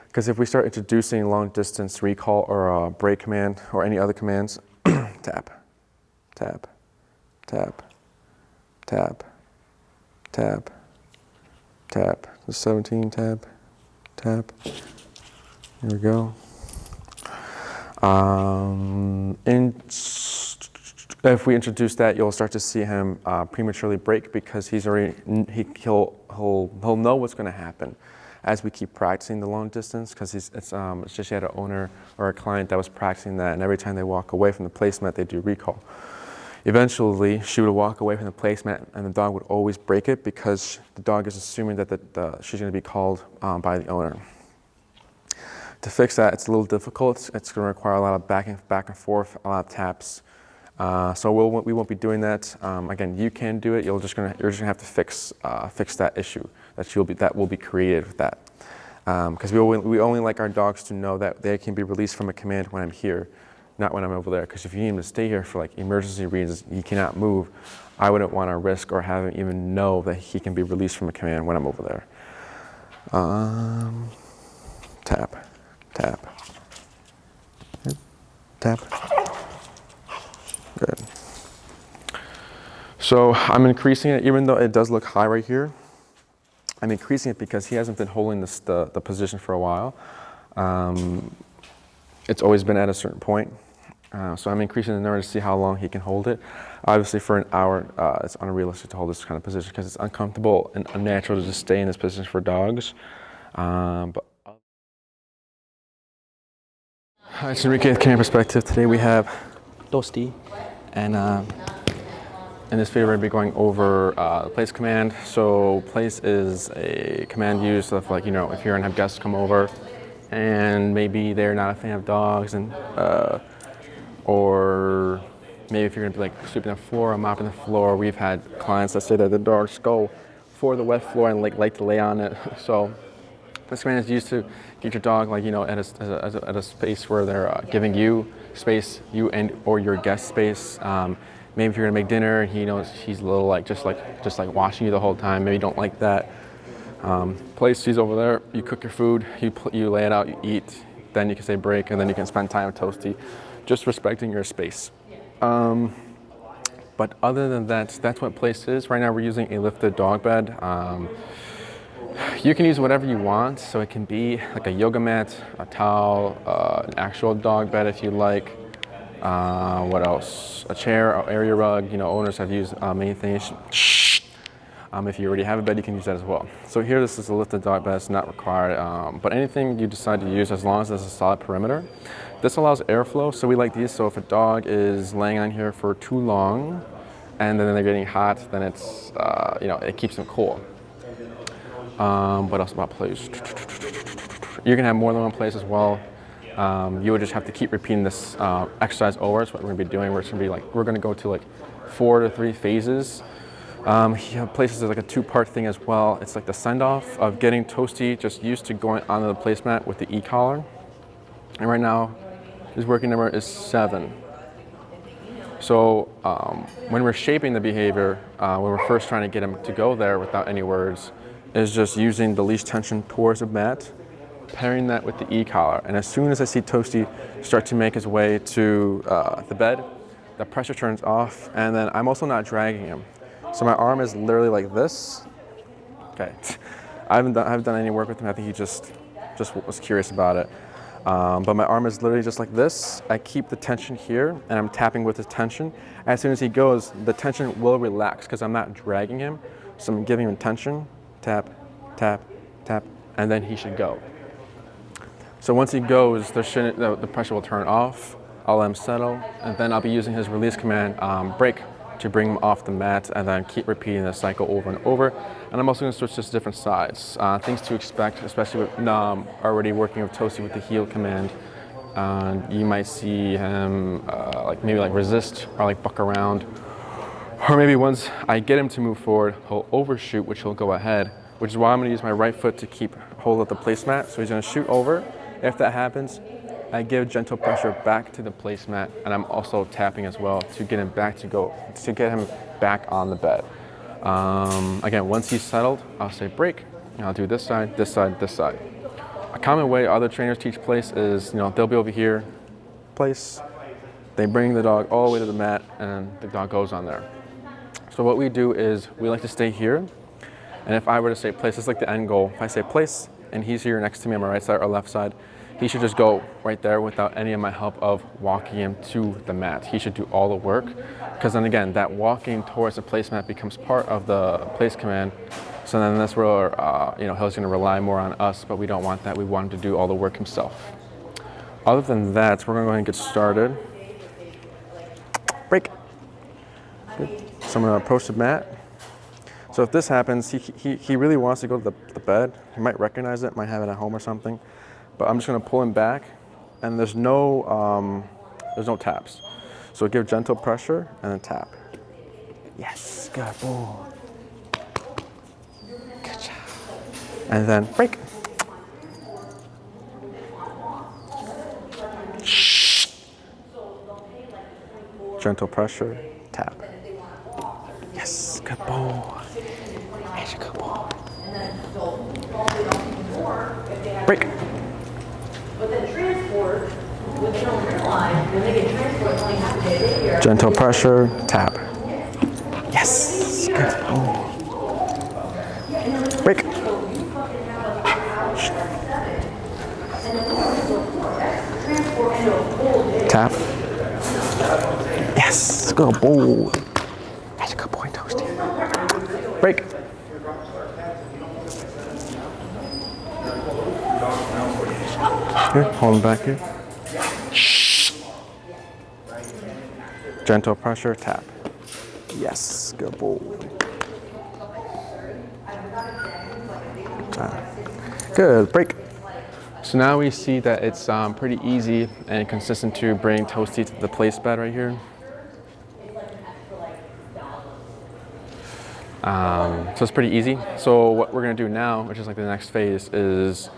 Because if we start introducing long distance recall or a break command or any other commands, tap, tap, tap, tap, tap, tap. So 17, tap, tap. Here we go. If we introduce that, you'll start to see him prematurely break because he'll know what's going to happen as we keep practicing the long distance, because it's just he had an owner or a client that was practicing that, and every time they walk away from the placemat, they do recall. Eventually, she would walk away from the placemat, and the dog would always break it because the dog is assuming that she's going to be called by the owner. To fix that, it's a little difficult. It's going to require a lot of back and forth, a lot of taps. So we won't be doing that. Again, you can do it. You're just gonna have to fix that issue that will be created with that. Because we only like our dogs to know that they can be released from a command when I'm here, not when I'm over there. Because if you need him to stay here for like emergency reasons, he cannot move, I wouldn't want to risk or have him even know that he can be released from a command when I'm over there. Tap, tap, tap. Good. So I'm increasing it, even though it does look high right here. I'm increasing it because he hasn't been holding the position for a while. It's always been at a certain point. So I'm increasing it in order to see how long he can hold it. Obviously for an hour, it's unrealistic to hold this kind of position because it's uncomfortable and unnatural to just stay in this position for dogs. But Hi, San Miguel Canine Perspective. Today we have Toasty, and in this video we're going to be going over the place command. So place is a command used of, like, you know, if you're going to have guests come over and maybe they're not a fan of dogs, and or maybe if you're going to be like sweeping the floor or mopping the floor. We've had clients that say that the dogs go for the wet floor and like to lay on it. So this command is used to get your dog, like, you know, at a space where they're giving you space, you and or your guest space. Maybe if you're gonna make dinner and he knows he's a little like just like watching you the whole time. Maybe you don't like that. Place, he's over there. You cook your food. You lay it out. You eat. Then you can say break, and then you can spend time with Toasty, just respecting your space. But other than that, that's what place is. Right now we're using a lifted dog bed. You can use whatever you want, so it can be like a yoga mat, a towel, an actual dog bed if you like. What else? A chair, an area rug. You know, owners have used many things. If you already have a bed, you can use that as well. So here, this is a lifted dog bed. It's not required, but anything you decide to use, as long as there's a solid perimeter. This allows airflow, so we like these. So if a dog is laying on here for too long, and then they're getting hot, then it's you know, it keeps them cool. What else about place? You can have more than one place as well. You would just have to keep repeating this exercise over. That's what we're gonna be doing. We're gonna go to like 4 to 3 phases. Places is like a 2-part thing as well. It's like the send-off of getting Toasty just used to going onto the placemat with the e-collar. And right now, his working number is 7. So when we're shaping the behavior, when we're first trying to get him to go there without any words, is just using the leash tension towards the mat, pairing that with the e-collar. And as soon as I see Toasty start to make his way to the bed, the pressure turns off, and then I'm also not dragging him. So my arm is literally like this. Okay, I haven't done any work with him. I think he just was curious about it. But my arm is literally just like this. I keep the tension here, and I'm tapping with the tension. As soon as he goes, the tension will relax because I'm not dragging him. So I'm giving him tension, tap, tap, tap, and then he should go. So once he goes, the pressure will turn off. I'll let him settle, and then I'll be using his release command, break, to bring him off the mat, and then keep repeating the cycle over and over. And I'm also going to switch to different sides. Things to expect, especially with already working with Toasty with the heel command. You might see him maybe resist or like buck around. Or maybe once I get him to move forward, he'll overshoot, which he'll go ahead, which is why I'm going to use my right foot to keep hold of the placemat. So he's going to shoot over. If that happens, I give gentle pressure back to the placemat, and I'm also tapping as well to get him back to get him back on the bed. Again, once he's settled, I'll say break, and I'll do this side, this side, this side. A common way other trainers teach place is, you know, they'll be over here, place, they bring the dog all the way to the mat, and the dog goes on there. So what we do is we like to stay here, and if I were to say place, it's like the end goal. If I say place, and he's here next to me on my right side or left side, he should just go right there without any of my help of walking him to the mat. He should do all the work, because then again, that walking towards the placemat becomes part of the place command. So then that's where he's going to rely more on us, but we don't want that. We want him to do all the work himself. Other than that, we're going to go ahead and get started. Break. Good. So I'm going to approach the mat. So if this happens, he really wants to go to the bed. He might recognize it, might have it at home or something. But I'm just going to pull him back, and there's no taps. So give gentle pressure and then tap. Yes, good boy. Good job. And then break. Gentle pressure, tap. Yes, good boy. That's a good boy. Break. But then transport, what they don't realize, when they get transport, it's only half a day later. Gentle pressure, tap. Yes, good boy. Break. Tap. Yes, good boy. That's a good boy, Toasty. Break. Here, hold him back here. Gentle pressure, tap. Yes, good boy. Good, break. So now we see that it's pretty easy and consistent to bring Toasty to the place bed right here. So it's pretty easy. So what we're gonna do now, which is like the next phase, is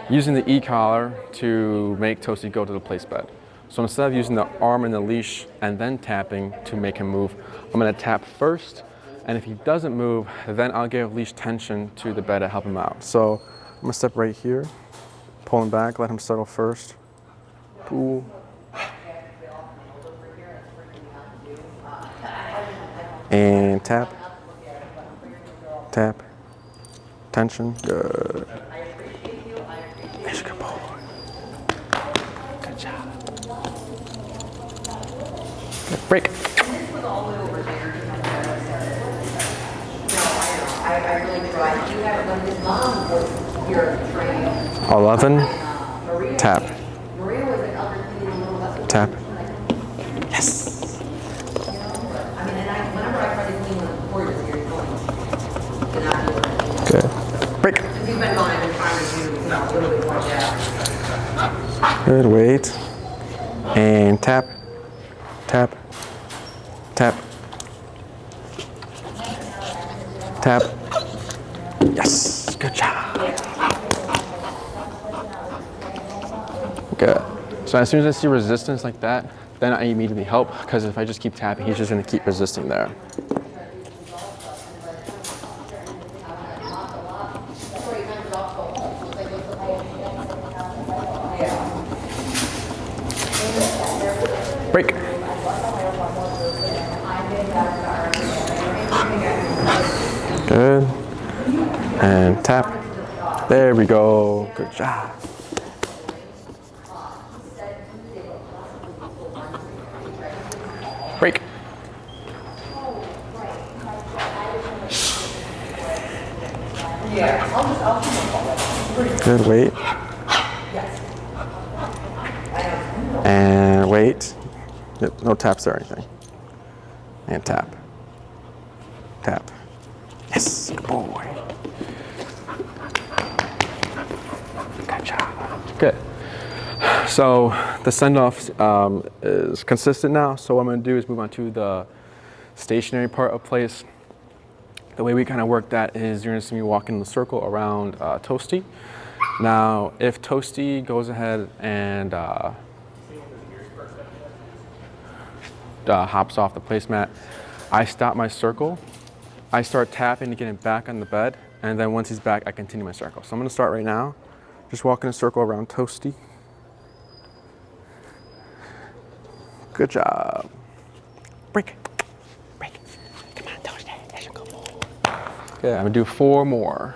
using the e-collar to make Toasty go to the place bed. So instead of using the arm and the leash and then tapping to make him move, I'm gonna tap first, and if he doesn't move, then I'll give leash tension to the bed to help him out. So I'm gonna step right here, pull him back, let him settle first. Pull. And tap. Tap. Tension. Good. That's a good boy. Good job. Good. Break. I really tried. You have when his mom was here training. 11. Tap. Maria was an elder cleaning a little less. Tap. Yes. I mean, and whenever I try to clean with the cord is here, it's going. Good. Break. Since he's been gone, I've been trying to do, a little bit more down. Good. Wait. And tap. Tap. Tap. Tap. Yes. Good job. Good. So as soon as I see resistance like that, then I immediately help, because if I just keep tapping, he's just going to keep resisting there. Break. Good. And tap. There we go. Good job. Break. Good, wait. And wait. Yep, no taps or anything. And tap. Tap. Yes, good boy. Good job. Good. So the send-off is consistent now. So what I'm going to do is move on to the stationary part of place. The way we kind of work that is you're going to see me walk in the circle around Toasty. Now, if Toasty goes ahead and hops off the placemat, I stop my circle. I start tapping to get him back on the bed, and then once he's back, I continue my circle. So I'm going to start right now. Just walk in a circle around Toasty. Good job. Break. Break. Come on, Toasty. That's a good boy. Okay, I'm going to do 4 more.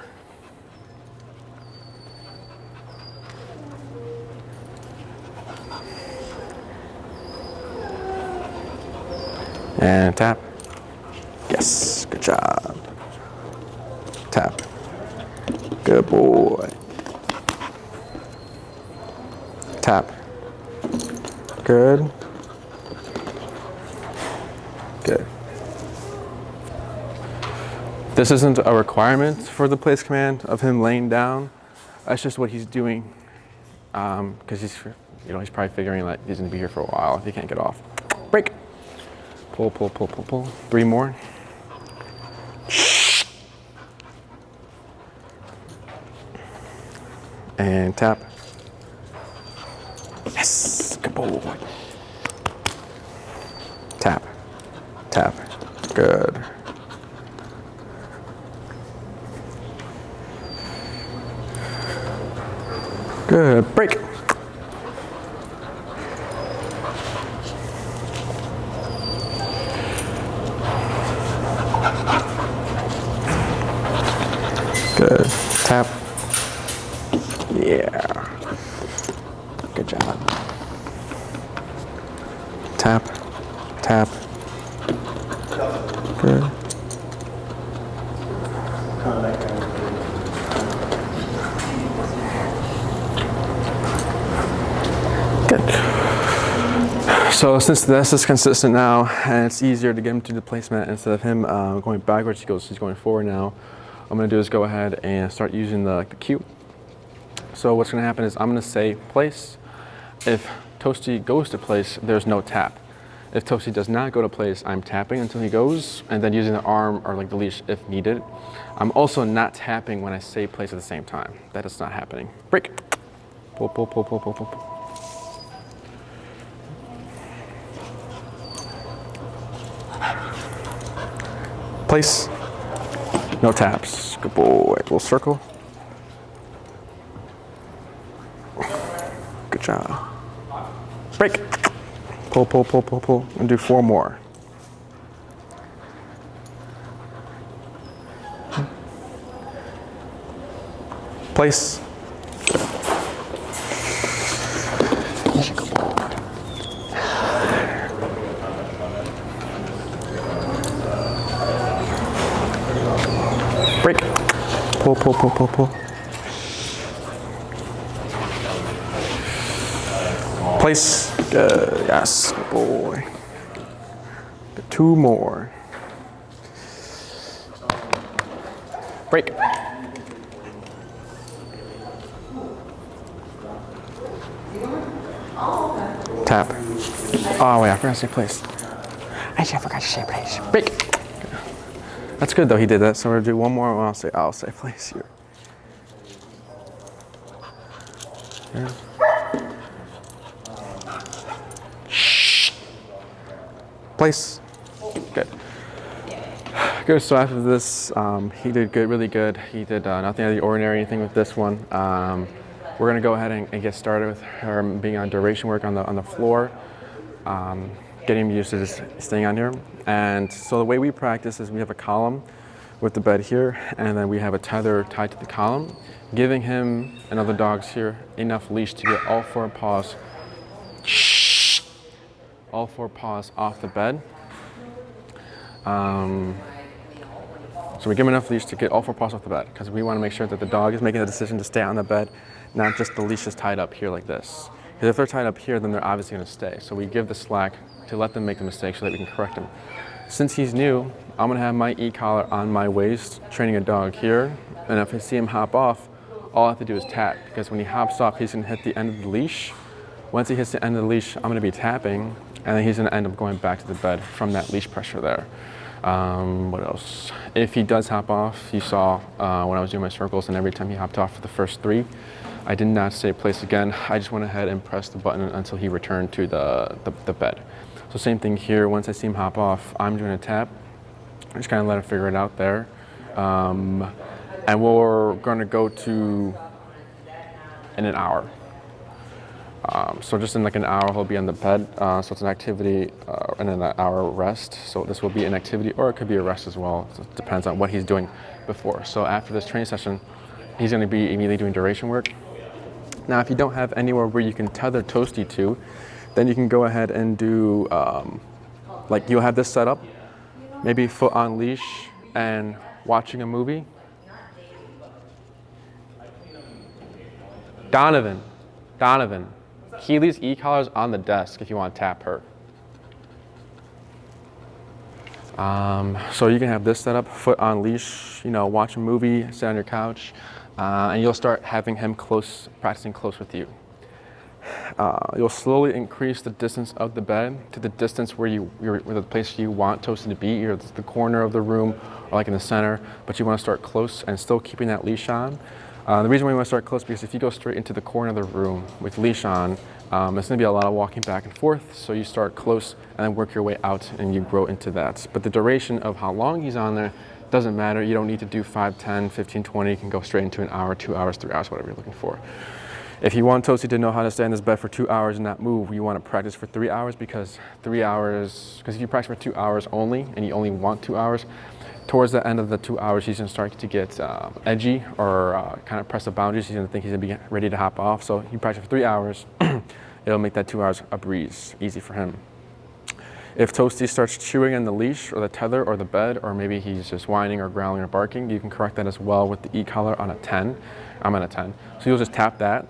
And tap. Yes, good job. Tap. Good boy. Tap. Good. Good. This isn't a requirement for the place command of him laying down. That's just what he's doing, because he's probably figuring that he's gonna be here for a while if he can't get off. Break. Pull, pull, pull, pull, pull. 3 more. And tap. Yes, good boy. Tap, tap, good. Good, break. Good, tap. Yeah, good job. Tap, tap. Good. Good. So since this is consistent now, and it's easier to get him to the placement instead of him going backwards, he's going forward now. I'm gonna do is go ahead and start using the cue. So what's gonna happen is I'm gonna say place. If Toasty goes to place, there's no tap. If Toasty does not go to place, I'm tapping until he goes, and then using the arm or like the leash if needed. I'm also not tapping when I say place at the same time. That is not happening. Break. Pull, pull, pull, pull, pull, pull, pull. Place. No taps. Good boy. Little circle. Good job. Break. Pull, pull, pull, pull, pull. And do 4 more. Place. Break. Pull, pull, pull, pull, pull. Place. Good. Yes. Good boy. Good. 2 more. Break. Tap. Oh wait, I forgot to say place. I forgot to say place. Break. That's good though, he did that. So we're gonna do 1 more and I'll say place here. Yeah. Place. Good. Good, so after this, he did good, really good. He did nothing out of the ordinary, anything with this one. We're gonna go ahead and get started with her being on duration work on the floor, getting him used to just staying on here. And so the way we practice is we have a column with the bed here, and then we have a tether tied to the column, giving him and other dogs here enough leash to get all 4 paws off the bed. So we give him enough leash to get all 4 paws off the bed, because we want to make sure that the dog is making the decision to stay on the bed, not just the leash is tied up here like this. Because if they're tied up here, then they're obviously going to stay. So we give the slack to let them make the mistake so that we can correct them. Since he's new, I'm going to have my e-collar on my waist, training a dog here. And if I see him hop off, all I have to do is tap, because when he hops off, he's going to hit the end of the leash. Once he hits the end of the leash, I'm going to be tapping, and then he's going to end up going back to the bed from that leash pressure there. What else? If he does hop off, you saw when I was doing my circles, and every time he hopped off for the first 3, I did not say place again. I just went ahead and pressed the button until he returned to the bed. So same thing here. Once I see him hop off, I'm doing a tap. I just kind of let him figure it out there. And we're going to go to in an hour. So just in like an hour, he'll be on the bed. So it's an activity and then an hour rest. So this will be an activity, or it could be a rest as well. So it depends on what he's doing before. So after this training session, he's going to be immediately doing duration work. Now, if you don't have anywhere where you can tether Toasty to, then you can go ahead and do like you'll have this set up, maybe foot on leash and watching a movie. Donovan, Keely's e-collar's on the desk if you want to tap her. So you can have this set up, foot on leash, you know, watch a movie, sit on your couch, and you'll start having him practicing close with you. You'll slowly increase the distance of the bed to the distance where the place you want Toasty to be, either the corner of the room or like in the center, but you want to start close and still keeping that leash on. The reason why you want to start close is because if you go straight into the corner of the room with leash on, it's going to be a lot of walking back and forth, so you start close and then work your way out and you grow into that. But the duration of how long he's on there doesn't matter. You don't need to do 5, 10, 15, 20. You can go straight into an hour, 2 hours, 3 hours, whatever you're looking for. If you want Toasty to know how to stay in this bed for 2 hours and not move, you want to practice for 3 hours because if you practice for 2 hours only and you only want 2 hours, towards the end of the 2 hours, he's going to start to get edgy or kind of press the boundaries. He's going to think he's going to be ready to hop off. So you practice for 3 hours, it'll make that 2 hours a breeze, easy for him. If Toasty starts chewing on the leash or the tether or the bed, or maybe he's just whining or growling or barking, you can correct that as well with the e-collar on a 10. I'm on a 10. So you'll just tap that.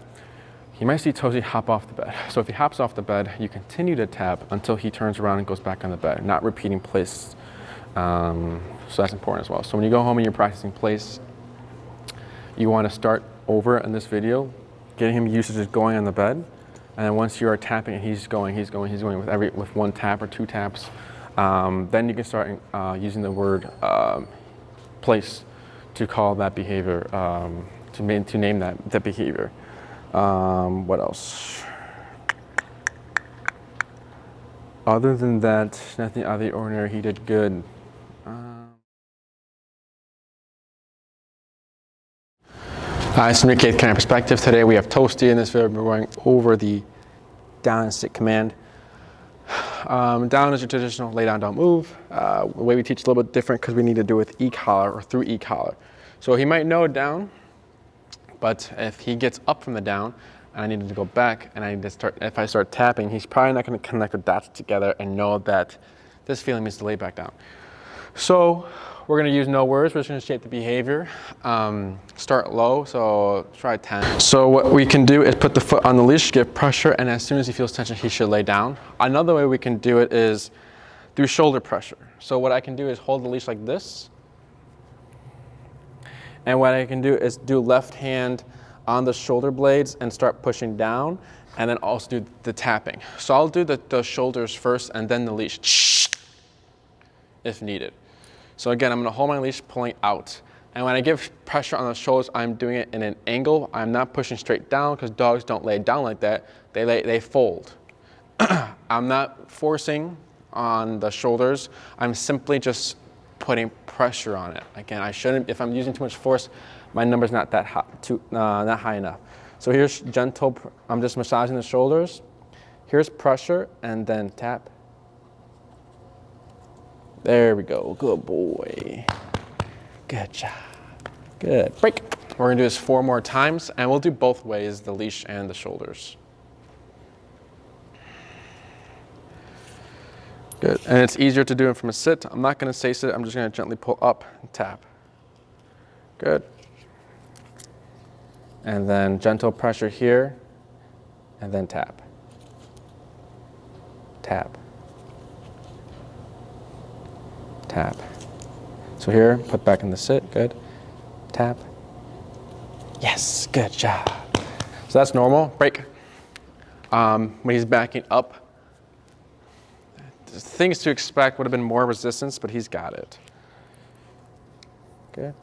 You might see Toasty hop off the bed. So if he hops off the bed, you continue to tap until he turns around and goes back on the bed, not repeating place. So that's important as well. So when you go home and you're practicing place, you want to start over in this video, getting him used to just going on the bed. And then once you are tapping and he's going with one tap or 2 taps, then you can start using the word place to call that behavior, to name that behavior. What else? Other than that, nothing out of the ordinary. He did good. Hi, San Miguel kind of perspective. Today we have Toasty in this video. We're going over the down and sit command. Down is your traditional lay down, don't move. The way we teach is a little bit different because we need to do it with e-collar or through e-collar. So he might know down, but if he gets up from the down and I need to go back and I need to start, if I start tapping, he's probably not going to connect the dots together and know that this feeling means to lay back down. So we're going to use no words. We're just going to shape the behavior. Start low, so try 10. So what we can do is put the foot on the leash, give pressure, and as soon as he feels tension, he should lay down. Another way we can do it is through shoulder pressure. So what I can do is hold the leash like this. And what I can do is do left hand on the shoulder blades and start pushing down, and then also do the tapping. So I'll do the shoulders first and then the leash if needed. So again, I'm going to hold my leash pulling out. And when I give pressure on the shoulders, I'm doing it in an angle. I'm not pushing straight down because dogs don't lay down like that. They fold. I'm not forcing on the shoulders. I'm simply just putting pressure on it. Again, I shouldn't, if I'm using too much force, my number's not that high, not high enough. So here's gentle, I'm just massaging the shoulders. Here's pressure and then tap. There we go, good boy. Good job, good. Break. We're gonna do this 4 more times and we'll do both ways, the leash and the shoulders. Good, and it's easier to do it from a sit. I'm not gonna say sit, I'm just gonna gently pull up and tap. Good. And then gentle pressure here, and then tap. Tap. Tap. So here, put back in the sit, good. Tap. Yes, good job. So that's normal, break. When he's backing up, things to expect would have been more resistance, but he's got it. Good.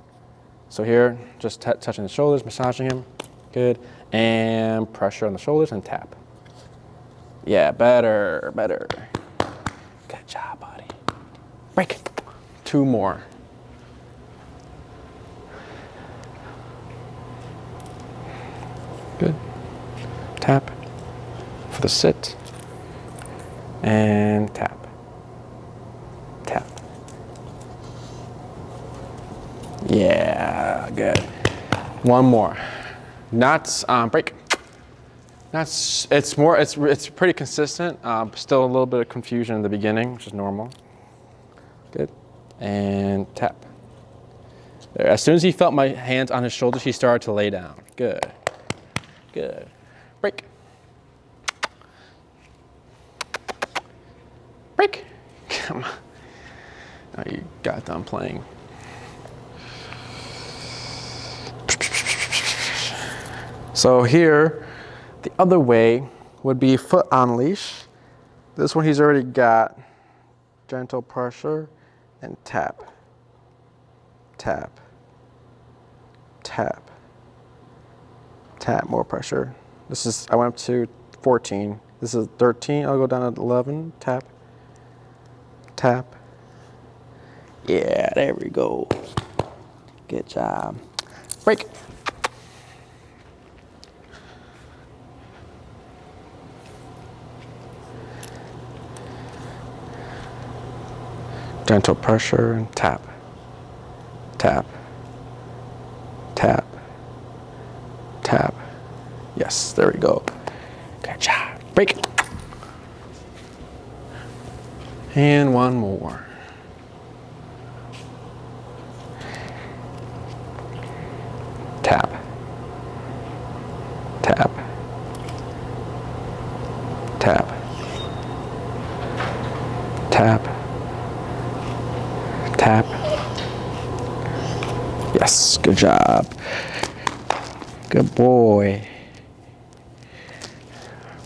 So here, just touching the shoulders, massaging him. Good. And pressure on the shoulders and tap. Yeah, better, better. Good job, buddy. Break. 2 more. Good. Tap for the sit. And tap. Tap. Yeah, good. 1 more. Not break. It's pretty consistent. Still a little bit of confusion in the beginning, which is normal. Good. And tap. There. As soon as he felt my hands on his shoulders, he started to lay down. Good. Good. Break. Break. Come on. Now you got done playing. So here, the other way would be foot on leash. This one he's already got gentle pressure and tap, tap, tap, tap, more pressure. This is, I went up to 14. This is 13, I'll go down to 11, tap, tap. Yeah, there we go. Good job. Break. Gentle pressure and tap, tap, tap, tap. Yes, there we go. Good job. Break. And one more. Tap, tap, tap, tap, tap. Yes, good job. Good boy.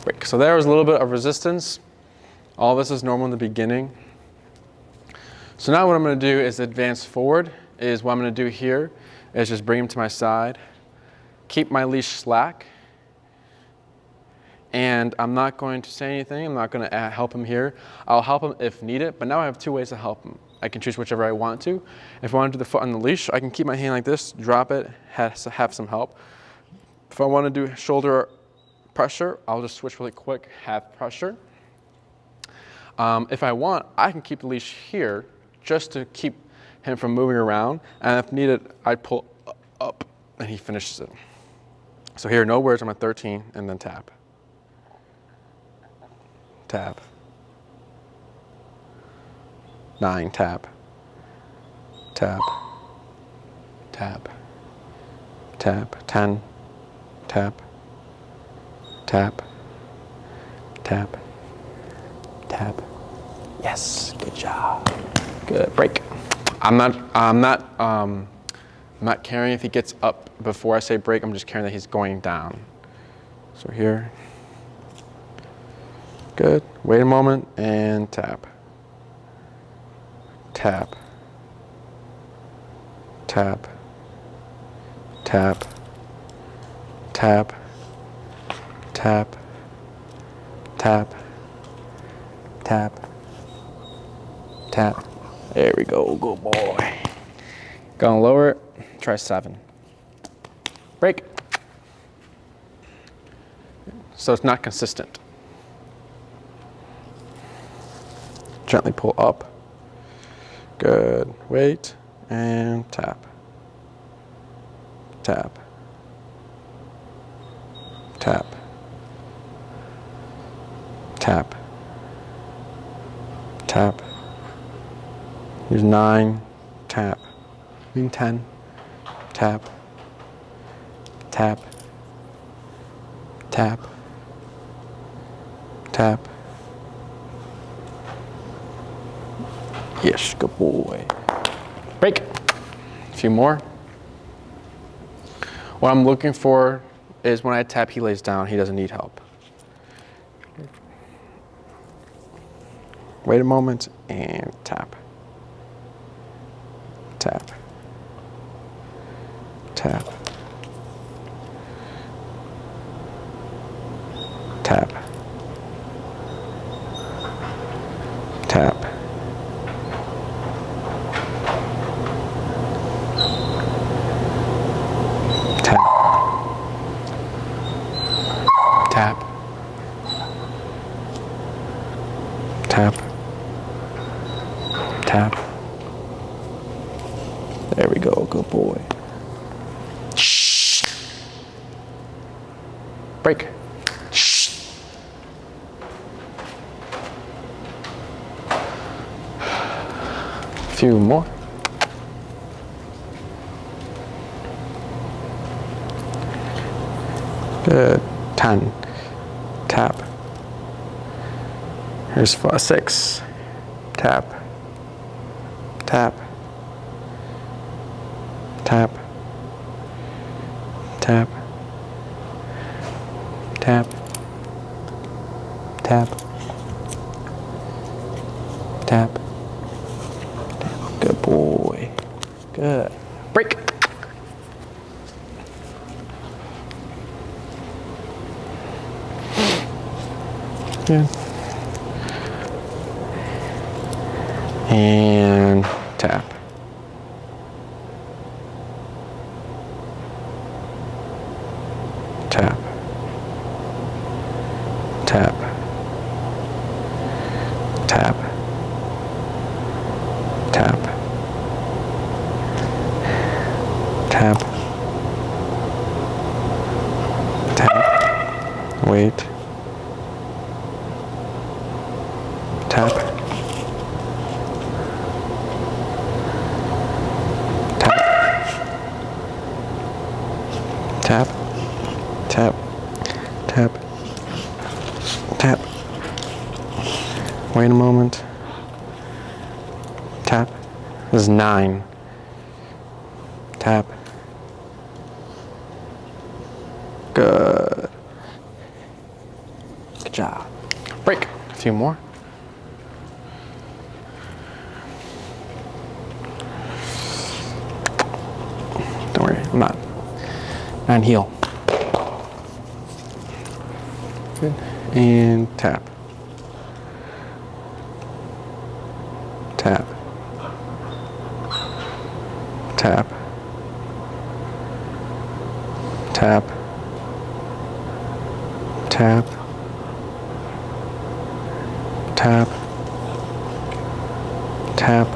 Break. So there was a little bit of resistance. All this is normal in the beginning. So now what I'm going to do is advance forward. Is what I'm going to do here is just bring him to my side, keep my leash slack, and I'm not going to say anything. I'm not going to help him here. I'll help him if needed, but now I have two ways to help him. I can choose whichever I want to. If I want to do the foot on the leash, I can keep my hand like this, drop it, have some help. If I want to do shoulder pressure, I'll just switch really quick, have pressure. If I want, I can keep the leash here just to keep him from moving around, and if needed, I'd pull up and he finishes it. So here, no words, I'm at 13, and then tap. Tap. 9, tap. Tap. Tap. Tap. 10, tap. Tap. Tap. Tap. Yes, good job. Good, break. I'm not caring if he gets up before I say break, I'm just caring that he's going down. So here. Good, wait a moment and tap. Tap. Tap. Tap. Tap. Tap. Tap. Tap. Tap. There we go, good boy. Gonna lower it, try 7. Break. So it's not consistent. Gently pull up. Good, wait, and tap. Tap. Tap. Tap. Tap. Here's 9, tap. 10, tap. Tap. Tap. Tap. Yes, good boy. Break. A few more. What I'm looking for is when I tap, he lays down. He doesn't need help. Wait a moment and tap. Tap. Tap. Tap. Tap. Tap. Tap. Tap. Tap. There we go, good boy. Shh. Break. Shh. few more. Good. 10. Tap. Here's 6. Tap. Tap. Tap. Tap. Tap. Tap. Tap. Good boy. Good. Break. Good. And tap. Tap. Tap. Tap. Tap. Tap. Tap. Wait. Tap. Tap. Tap. Tap. Tap. Wait a moment. Tap. This is 9. Tap. Good. Good job. Break. A few more. Don't worry, I'm not. And heel. Good. And tap. Tap. Tap. Tap. Tap. Tap. Tap.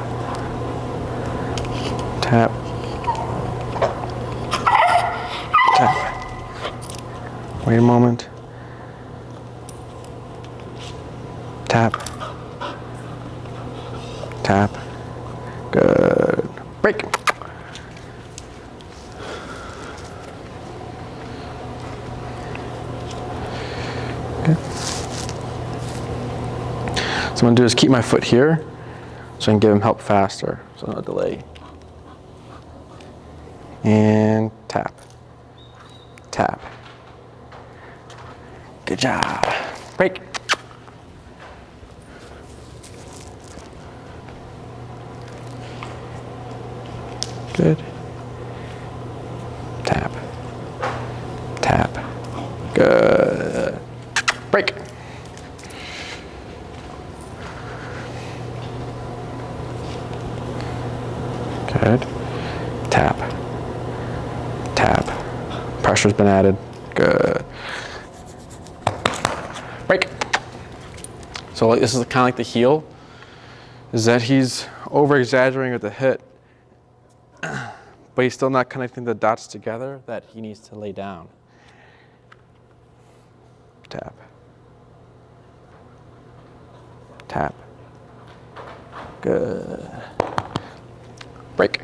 Tap. Tap. Wait a moment. Tap. Tap. Good. Break. Okay. So what I'm gonna do is keep my foot here so I can give him help faster, so no delay. And tap. Tap. Good job. Break. Good. Tap. Tap. Good. Break. Good. Tap. Tap. Pressure's been added. Good. Break. So like, this is kind of like the heel, is that he's over-exaggerating with the hit, but he's still not connecting the dots together that he needs to lay down. Tap. Tap. Good. Break.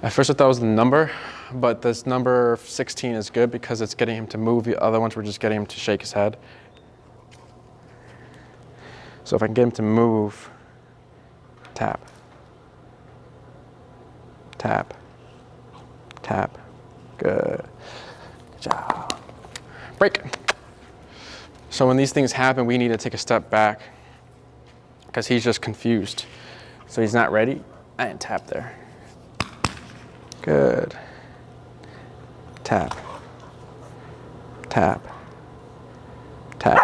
At first I thought it was the number, but this number 16 is good because it's getting him to move. The other ones were just getting him to shake his head. So if I can get him to move, tap. Tap. Tap. Good. Good job. Break. So when these things happen, we need to take a step back because he's just confused. So he's not ready. I didn't tap there. Good. Tap. Tap. Tap.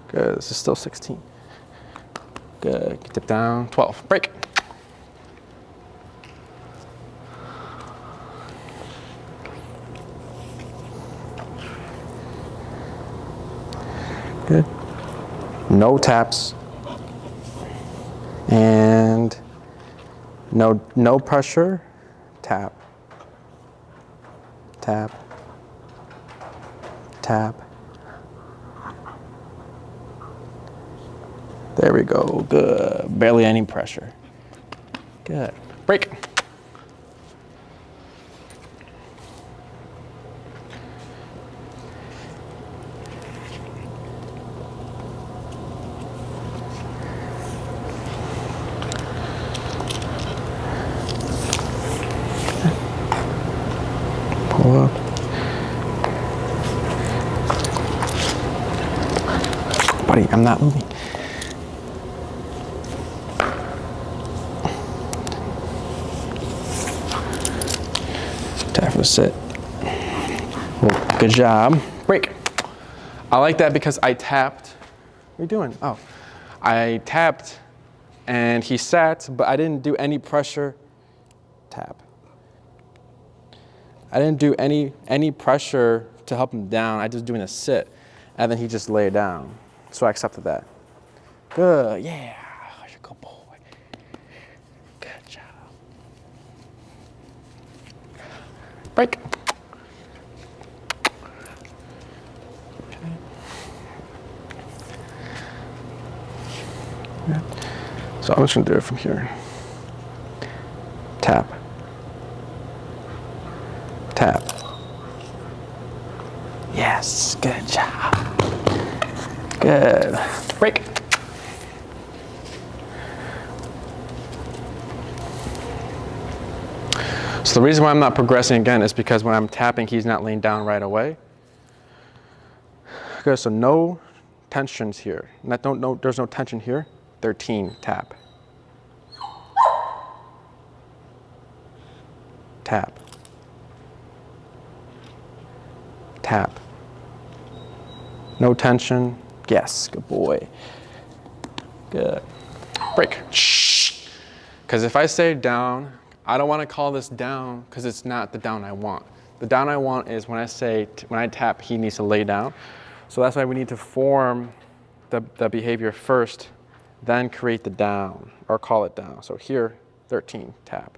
Good. This is still 16. Good. Dip down. 12. Break. Good. No taps. And no pressure. Tap. Tap. Tap. There we go. Good. Barely any pressure. Good. Break. Pull up. Buddy, I'm not moving. Time for the sit. Well, good job. Break. I like that because I tapped. What are you doing? Oh, I tapped and he sat, but I didn't do any pressure. Tap. I didn't do any pressure to help him down. I just doing a sit, and then he just lay down. So I accepted that. Good, yeah, you're a good boy. Good job. Break. Okay. So I'm just gonna do it from here. Tap. Tap. Yes, good job. Good. Break. So the reason why I'm not progressing again is because when I'm tapping, he's not laying down right away. Okay, so no tensions here. There's no tension here. 13, tap. Tap. Tap. No tension. Yes, good boy. Good. Break. Shh. Because if I say down, I don't want to call this down because it's not the down I want. The down I want is when I tap, he needs to lay down. So that's why we need to form the behavior first, then create the down or call it down. So here, 13, tap.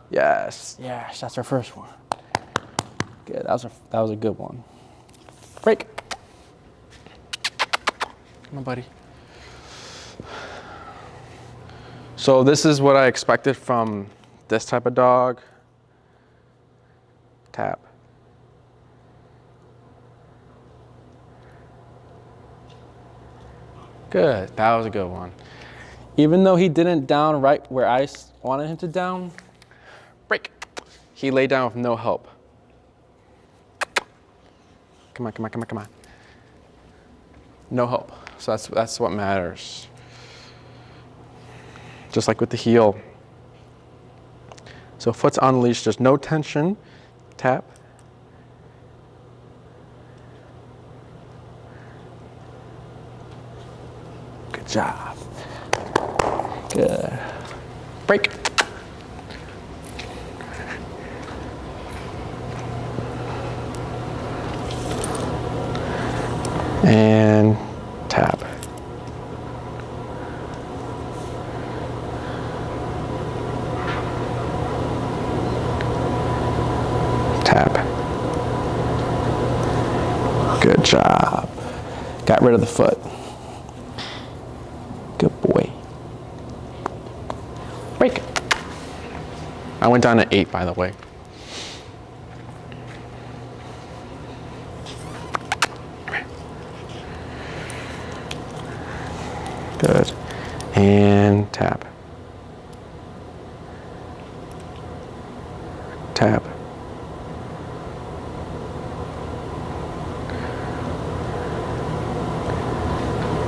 Yes, yes, that's our first one. Good, that was a good one. Break. Come on, buddy. So this is what I expected from this type of dog. Tap. Good, that was a good one. Even though he didn't down right where I wanted him to down, break. He laid down with no help. Come on, come on, come on, come on. No help. So that's what matters. Just like with the heel. So foot's on leash, there's no tension. Tap. Good job. Good. Break. And tap. Tap. Good job. Got rid of the foot. Good boy. Break. I went down to 8, by the way. Good. And tap. Tap.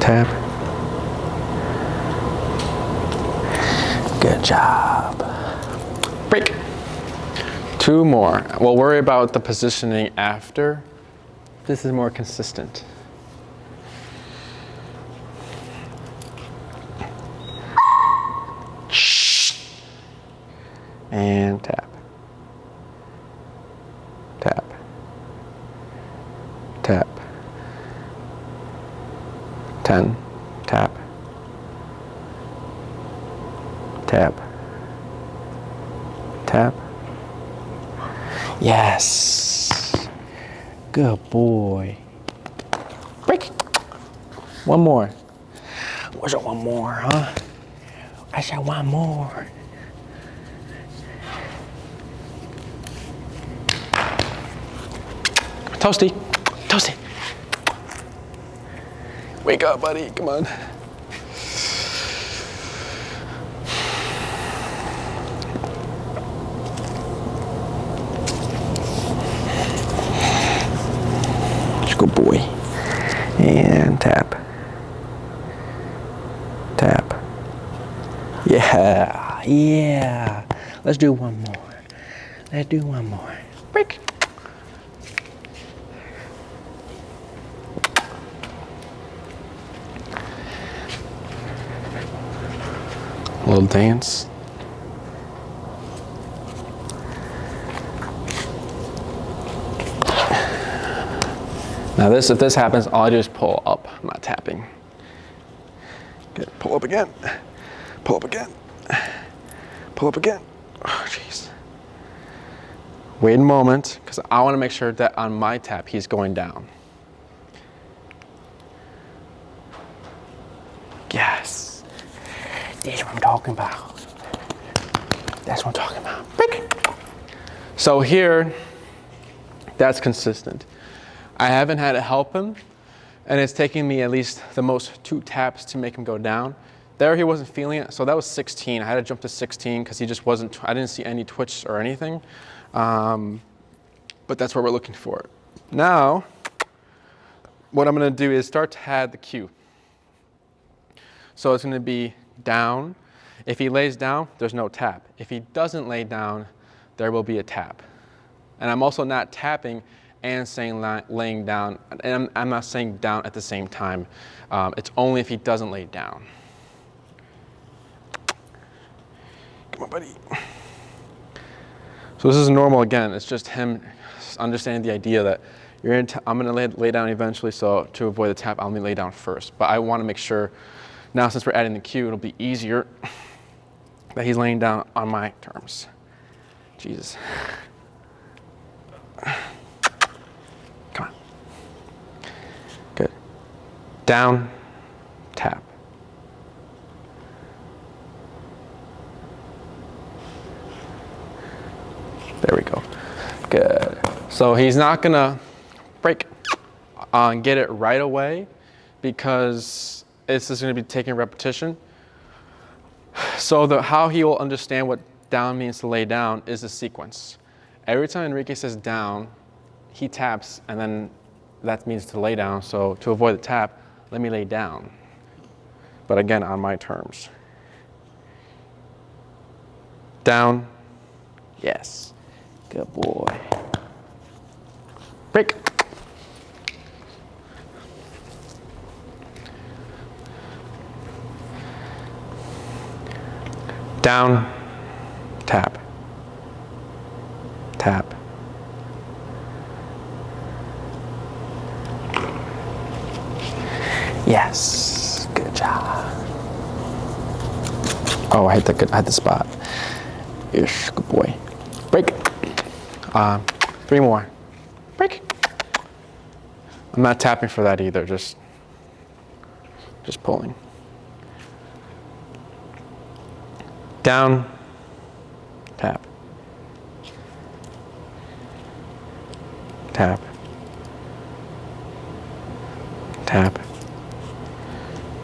Tap. Good job. Break. 2 more. We'll worry about the positioning after. This is more consistent. And tap. Tap. Tap. 10. Tap. Tap. Tap. Yes. Good boy. Break. One more. Where's it? One more, huh? I said one more. Toasty, Toasty. Wake up, buddy, come on. Good boy. And tap. Tap. Yeah, yeah. Let's do one more. Let's do one more. Break. A little dance. Now if this happens, all I do is pull up. I'm not tapping. Good. Pull up again. Pull up again. Pull up again. Oh, jeez. Wait a moment, because I want to make sure that on my tap, he's going down. Yes. That's what I'm talking about. That's what I'm talking about. Break. So here, that's consistent. I haven't had to help him, and it's taking me at least the most 2 taps to make him go down. There he wasn't feeling it, so that was 16. I had to jump to 16 because he just wasn't, I didn't see any twitch or anything. But that's what we're looking for. Now, what I'm gonna do is start to add the cue. So it's gonna be down. If he lays down, there's no tap. If he doesn't lay down, there will be a tap. And I'm also not tapping and saying laying down, and I'm not saying down at the same time. It's only if he doesn't lay down. Come on, buddy. So this is normal again. It's just him understanding the idea that I'm gonna lay down eventually, so to avoid the tap, I'm gonna lay down first. But I wanna make sure, now since we're adding the cue, it'll be easier that he's laying down on my terms. Jesus. Come on. Good. Down, tap. There we go. Good. So he's not gonna break and get it right away because it's just gonna be taking repetition. So how he will understand what down means to lay down is a sequence. Every time Enrique says down, he taps, and then that means to lay down. So to avoid the tap, let me lay down. But again, on my terms. Down, yes. Good boy. Break. Down, tap, tap. Yes, good job. Oh, I hit the spot. Ish, good boy. Break. 3 more. Break. I'm not tapping for that either, just pulling. Down, tap, tap, tap.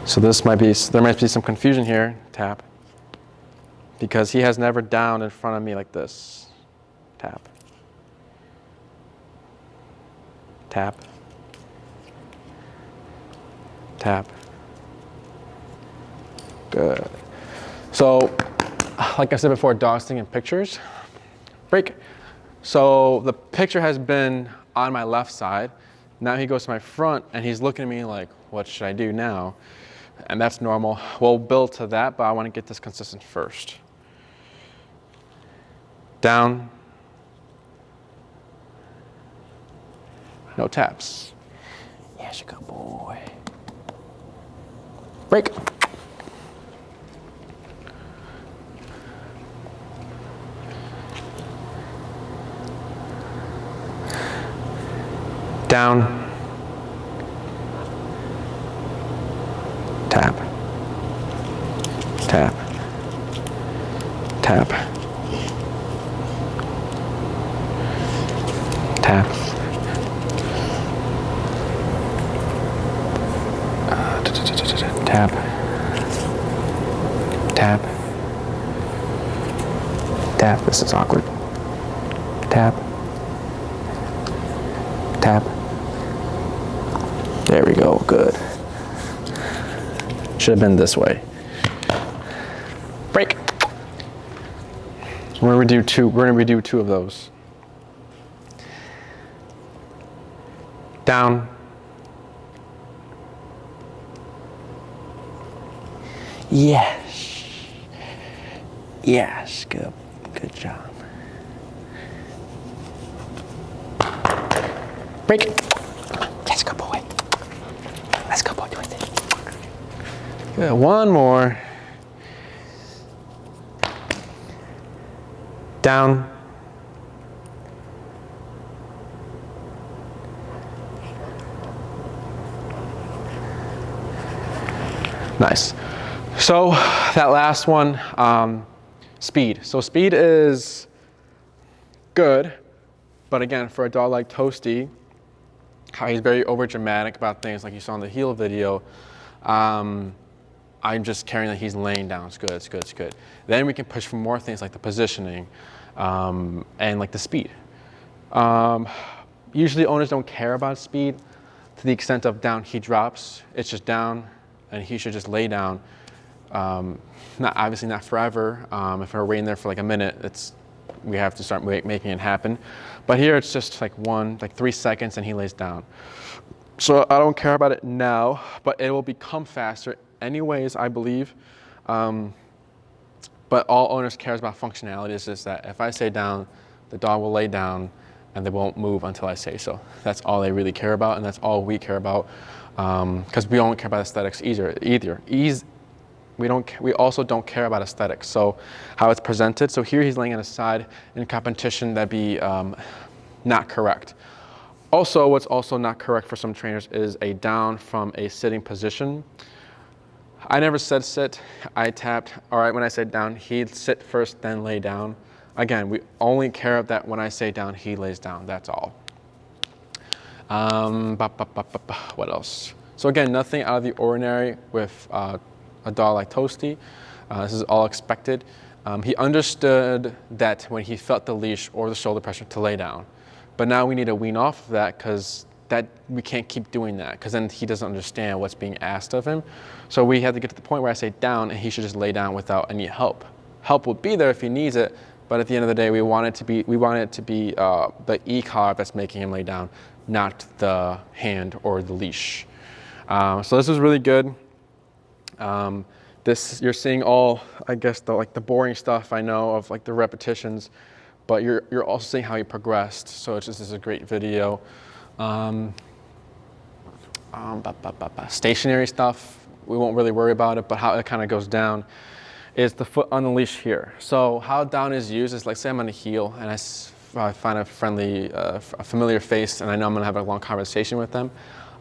So there might be some confusion here, tap, because he has never down in front of me like this. Tap, tap, tap. Good. So, like I said before, dog sitting in pictures. Break. So the picture has been on my left side. Now he goes to my front and he's looking at me like, what should I do now? And that's normal. We'll build to that, but I want to get this consistent first. Down. No taps. Yes, you good boy. Break. Down, tap, tap, Tap. Tap. Tap. Tap. This is awkward. Tap. Tap. There we go. Good. Should have been this way. Break. We're gonna redo two. We're gonna redo 2 of those. Down. Yes. Yes. Good. Good job. Break. Let's go, boy. Let's go, boy. Twist it. Good. One more. Down. Nice. So that last one, speed. So speed is good, but again, for a dog like Toasty, how he's very over dramatic about things like you saw in the heel video, I'm just caring that he's laying down. It's good, it's good, it's good. Then we can push for more things like the positioning and like the speed. Usually owners don't care about speed to the extent of down he drops. It's just down and he should just lay down. Obviously not forever. If we're waiting there for like a minute, we have to start making it happen. But here it's just like 3 seconds and he lays down. So I don't care about it now, but it will become faster anyways, I believe. But all owners cares about functionality is just that if I say down, the dog will lay down and they won't move until I say so. That's all they really care about, and that's all we care about, because we don't care about aesthetics either. We also don't care about aesthetics, so how it's presented. So here he's laying on his side in competition, that'd be not correct. Also, what's also not correct for some trainers is a down from a sitting position. I never said sit, I tapped. All right, when I said down, he'd sit first, then lay down. Again, we only care that when I say down, he lays down, that's all. What else? So again, nothing out of the ordinary with a dog like Toasty. This is all expected. He understood that when he felt the leash or the shoulder pressure to lay down. But now we need to wean off of that, because we can't keep doing that, because then he doesn't understand what's being asked of him. So we have to get to the point where I say down and he should just lay down without any help. Help will be there if he needs it, but at the end of the day, we want it to be the e-collar that's making him lay down, not the hand or the leash. So this is really good. You're seeing all, I guess, the boring stuff I know of, like the repetitions, but you're also seeing how he progressed. So this is a great video. Stationary stuff, we won't really worry about it, but how it kind of goes down is the foot on the leash here. So how down is used is like, say I'm on a heel and I find a familiar face and I know I'm gonna have a long conversation with them.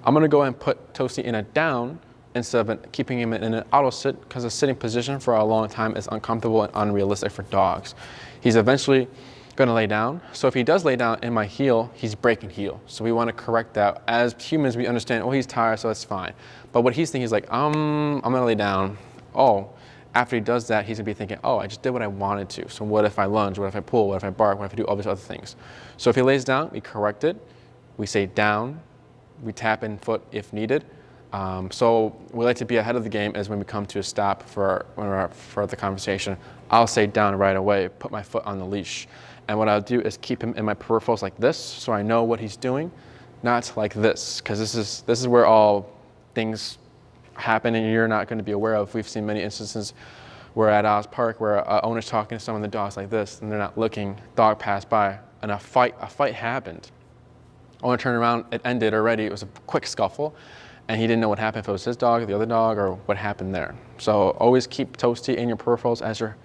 I'm gonna go ahead and put Toasty in a down instead of keeping him in an auto sit, because a sitting position for a long time is uncomfortable and unrealistic for dogs. He's eventually gonna lay down. So if he does lay down in my heel, he's breaking heel. So we wanna correct that. As humans, we understand, oh, he's tired, so that's fine. But what he's thinking is like, I'm gonna lay down. Oh, after he does that, he's gonna be thinking, oh, I just did what I wanted to. So what if I lunge? What if I pull? What if I bark? What if I do all these other things? So if he lays down, we correct it. We say down. We tap in foot if needed. So we like to be ahead of the game as when we come to a stop for the conversation. I'll say down right away, put my foot on the leash. And what I'll do is keep him in my peripherals like this, so I know what he's doing, not like this, because this is where all things happen and you're not going to be aware of. We've seen many instances where at Oz Park where owner's talking to some of the dogs like this, and they're not looking, dog passed by, and a fight happened. Owner turned around, it ended already, it was a quick scuffle, and he didn't know what happened, if it was his dog, the other dog, or what happened there. So always keep Toasty in your peripherals as you're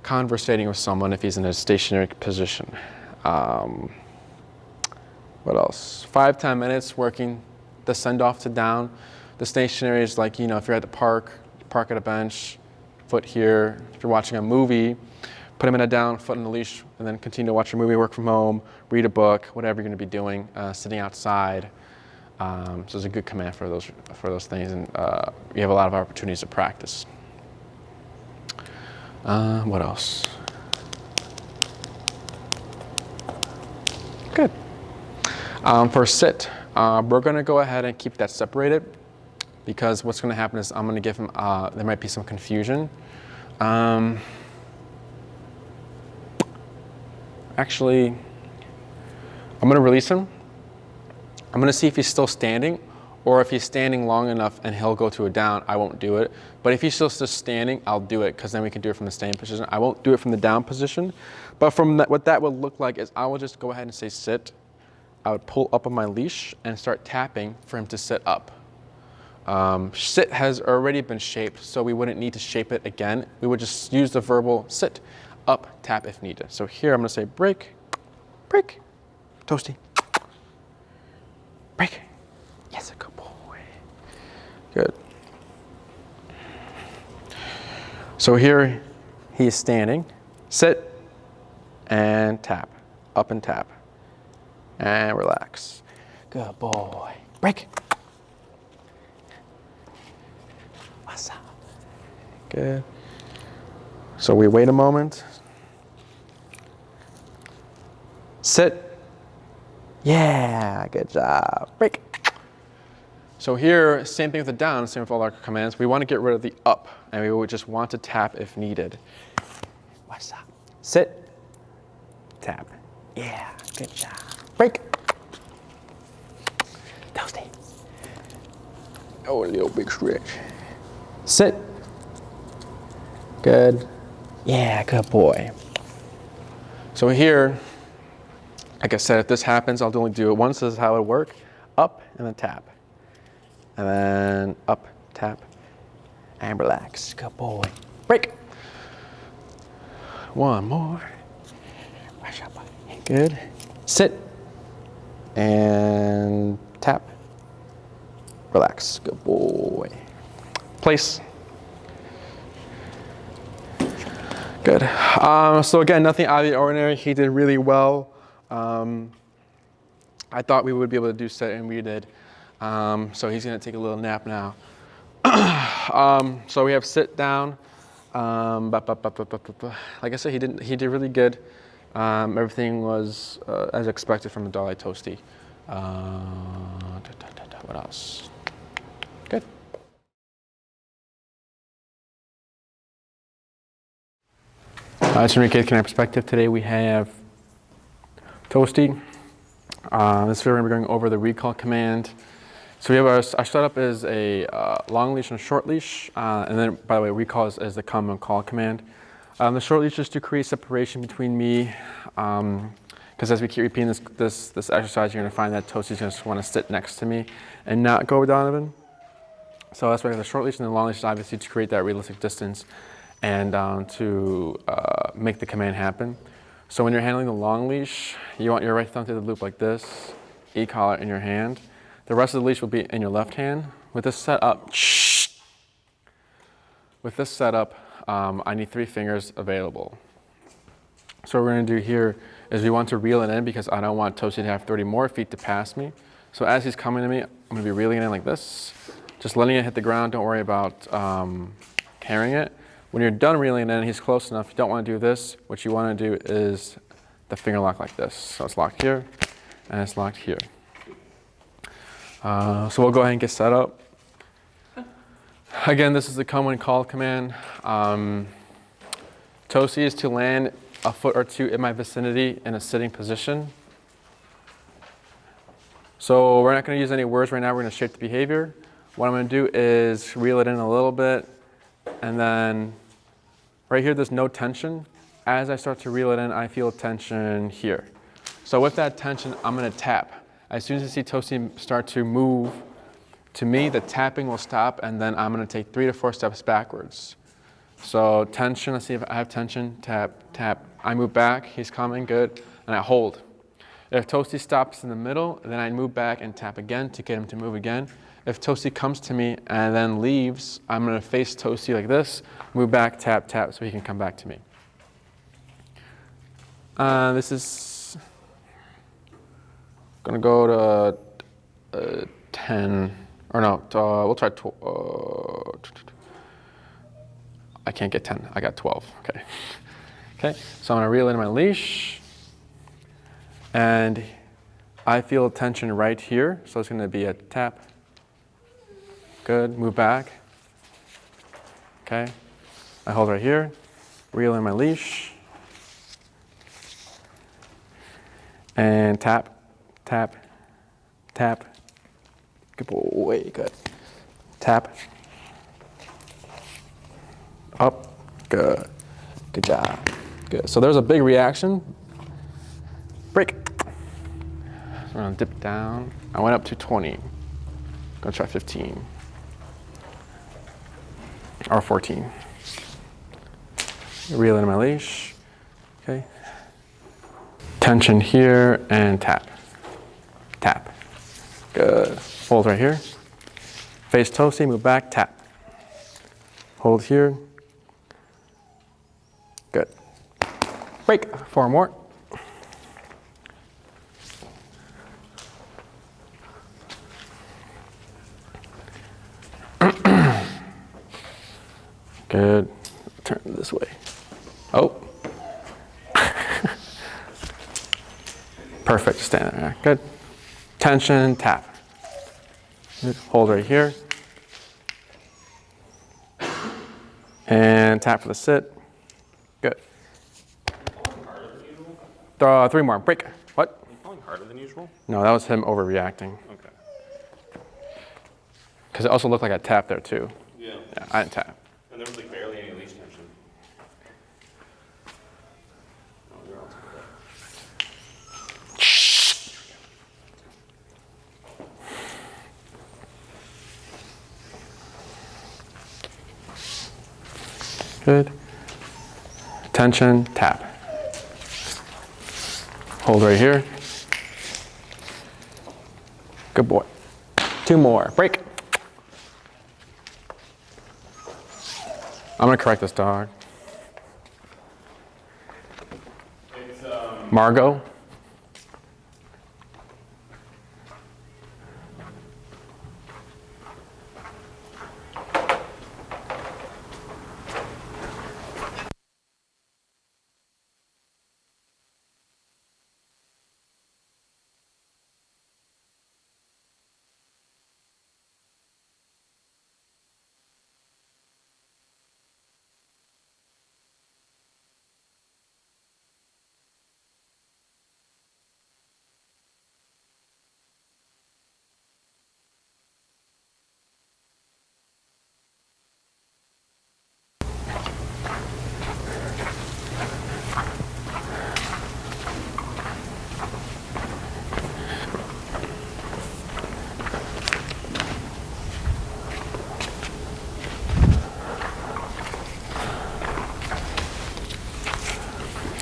conversating with someone if he's in a stationary position. What else? 5-10 minutes working the send off to down. The stationary is like, if you're at the park, you park at a bench, foot here. If you're watching a movie, put him in a down, foot in the leash, and then continue to watch a movie, work from home, read a book, whatever you're going to be doing, sitting outside. So it's a good command for those things, and you have a lot of opportunities to practice. What else? Good. For sit, we're going to go ahead and keep that separated, because what's going to happen is I'm going to give him, there might be some confusion. Actually, I'm going to release him. I'm going to see if he's still standing, or if he's standing long enough and he'll go to a down, I won't do it. But if he's still just standing, I'll do it, because then we can do it from the standing position. I won't do it from the down position. But from that, what that would look like is I will just go ahead and say sit. I would pull up on my leash and start tapping for him to sit up. Sit has already been shaped, so we wouldn't need to shape it again. We would just use the verbal sit, up, tap if needed. So here I'm going to say break, break, Toasty, break. Yes, a good boy. Good. So here he is standing, sit, and tap, up and tap, and relax. Good boy. Break. What's up? Good. So we wait a moment. Sit. Yeah, good job. Break. So here, same thing with the down, same with all our commands. We want to get rid of the up, and we would just want to tap if needed. What's up? Sit. Tap. Yeah, good job. Break. Toasty. Oh, a little big stretch. Sit. Good. Yeah, good boy. So here, like I said, if this happens, I'll only do it once. This is how it would work. Up and then tap. And then up, tap, and relax. Good boy. Break. One more. Good. Sit. And tap. Relax. Good boy. Place. Good. So again, nothing out of the ordinary. He did really well. I thought we would be able to do sit, and we did. So he's going to take a little nap now. So we have sit down. Like I said, he did really good. Everything was as expected from the dog like Toasty. What else? Good. It's from Kid Connect Perspective. Today we have Toasty. This video we're going over the recall command. So we have our setup is a long leash and a short leash, and then by the way, recall is the common call command. The short leash is to create separation between me, because as we keep repeating this exercise, you're going to find that Toasty's going to want to sit next to me and not go with Donovan. So that's why we have the short leash, and the long leash is obviously to create that realistic distance and to make the command happen. So when you're handling the long leash, you want your right thumb to the loop like this, e-collar in your hand. The rest of the leash will be in your left hand. With this setup, I need 3 fingers available. So what we're going to do here is we want to reel it in, because I don't want Toasty to have 30 more feet to pass me. So as he's coming to me, I'm going to be reeling it in like this, just letting it hit the ground. Don't worry about carrying it. When you're done reeling it in, he's close enough. You don't want to do this. What you want to do is the finger lock like this. So it's locked here, and it's locked here. So we'll go ahead and get set up. Again, this is the come when called command. Toasty is to land a foot or 2 in my vicinity in a sitting position. So we're not going to use any words right now. We're going to shape the behavior. What I'm going to do is reel it in a little bit, and then right here there's no tension. As I start to reel it in, I feel tension here. So with that tension, I'm going to tap. As soon as I see Toasty start to move to me, the tapping will stop, and then I'm going to take 3 to 4 steps backwards. So tension, let's see if I have tension, tap, tap. I move back, he's coming, good, and I hold. If Toasty stops in the middle, then I move back and tap again to get him to move again. If Toasty comes to me and then leaves, I'm going to face Toasty like this, move back, tap, tap, so he can come back to me. This is gonna go to 10, or no, we'll try, I can't get 10, I got 12, okay. Okay, so I'm gonna reel in my leash, and I feel tension right here, so it's gonna be a tap. Good, move back. Okay, I hold right here, reel in my leash, and tap, tap, tap. Good boy, good. Tap. Up, good. Good job, good. So there's a big reaction. Break. So I'm gonna dip down. I went up to 20. Gonna try 15. Or 14. Reel in my leash, okay. Tension here and tap, tap. Good, hold right here. Face Toasty, move back, tap. Hold here. Good. Break, 4 more. Good. Turn this way. Oh. Perfect. Stand there. Good. Tension, tap. Good. Hold right here. And tap for the sit. Good. 3 more. Break. What? Are you falling harder than usual? No, that was him overreacting. Okay. Because it also looked like I tapped there too. Yeah. Yeah, I didn't tap. And there was like barely any leash tension. Oh, you're all Good. Tension, tap. Hold right here. Good boy. 2 more. Break. I'm gonna correct this dog. It's Margot.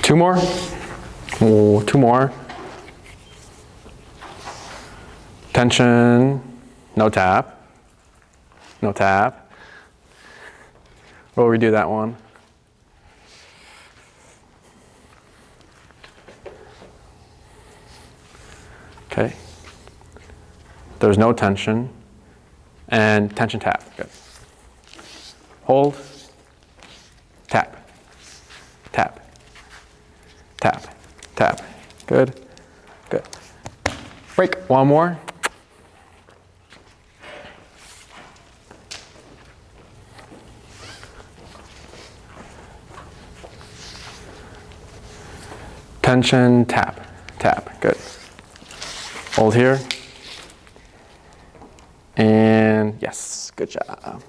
Two more. Oh, 2 more. Tension. No tap. No tap. We'll redo that one. Okay. There's no tension. And tension tap. Good. Hold. Tap. Tap. Tap. Tap. Good. Good. Break. 1 more. Tension, tap, tap. Good. Hold here. And yes, good job.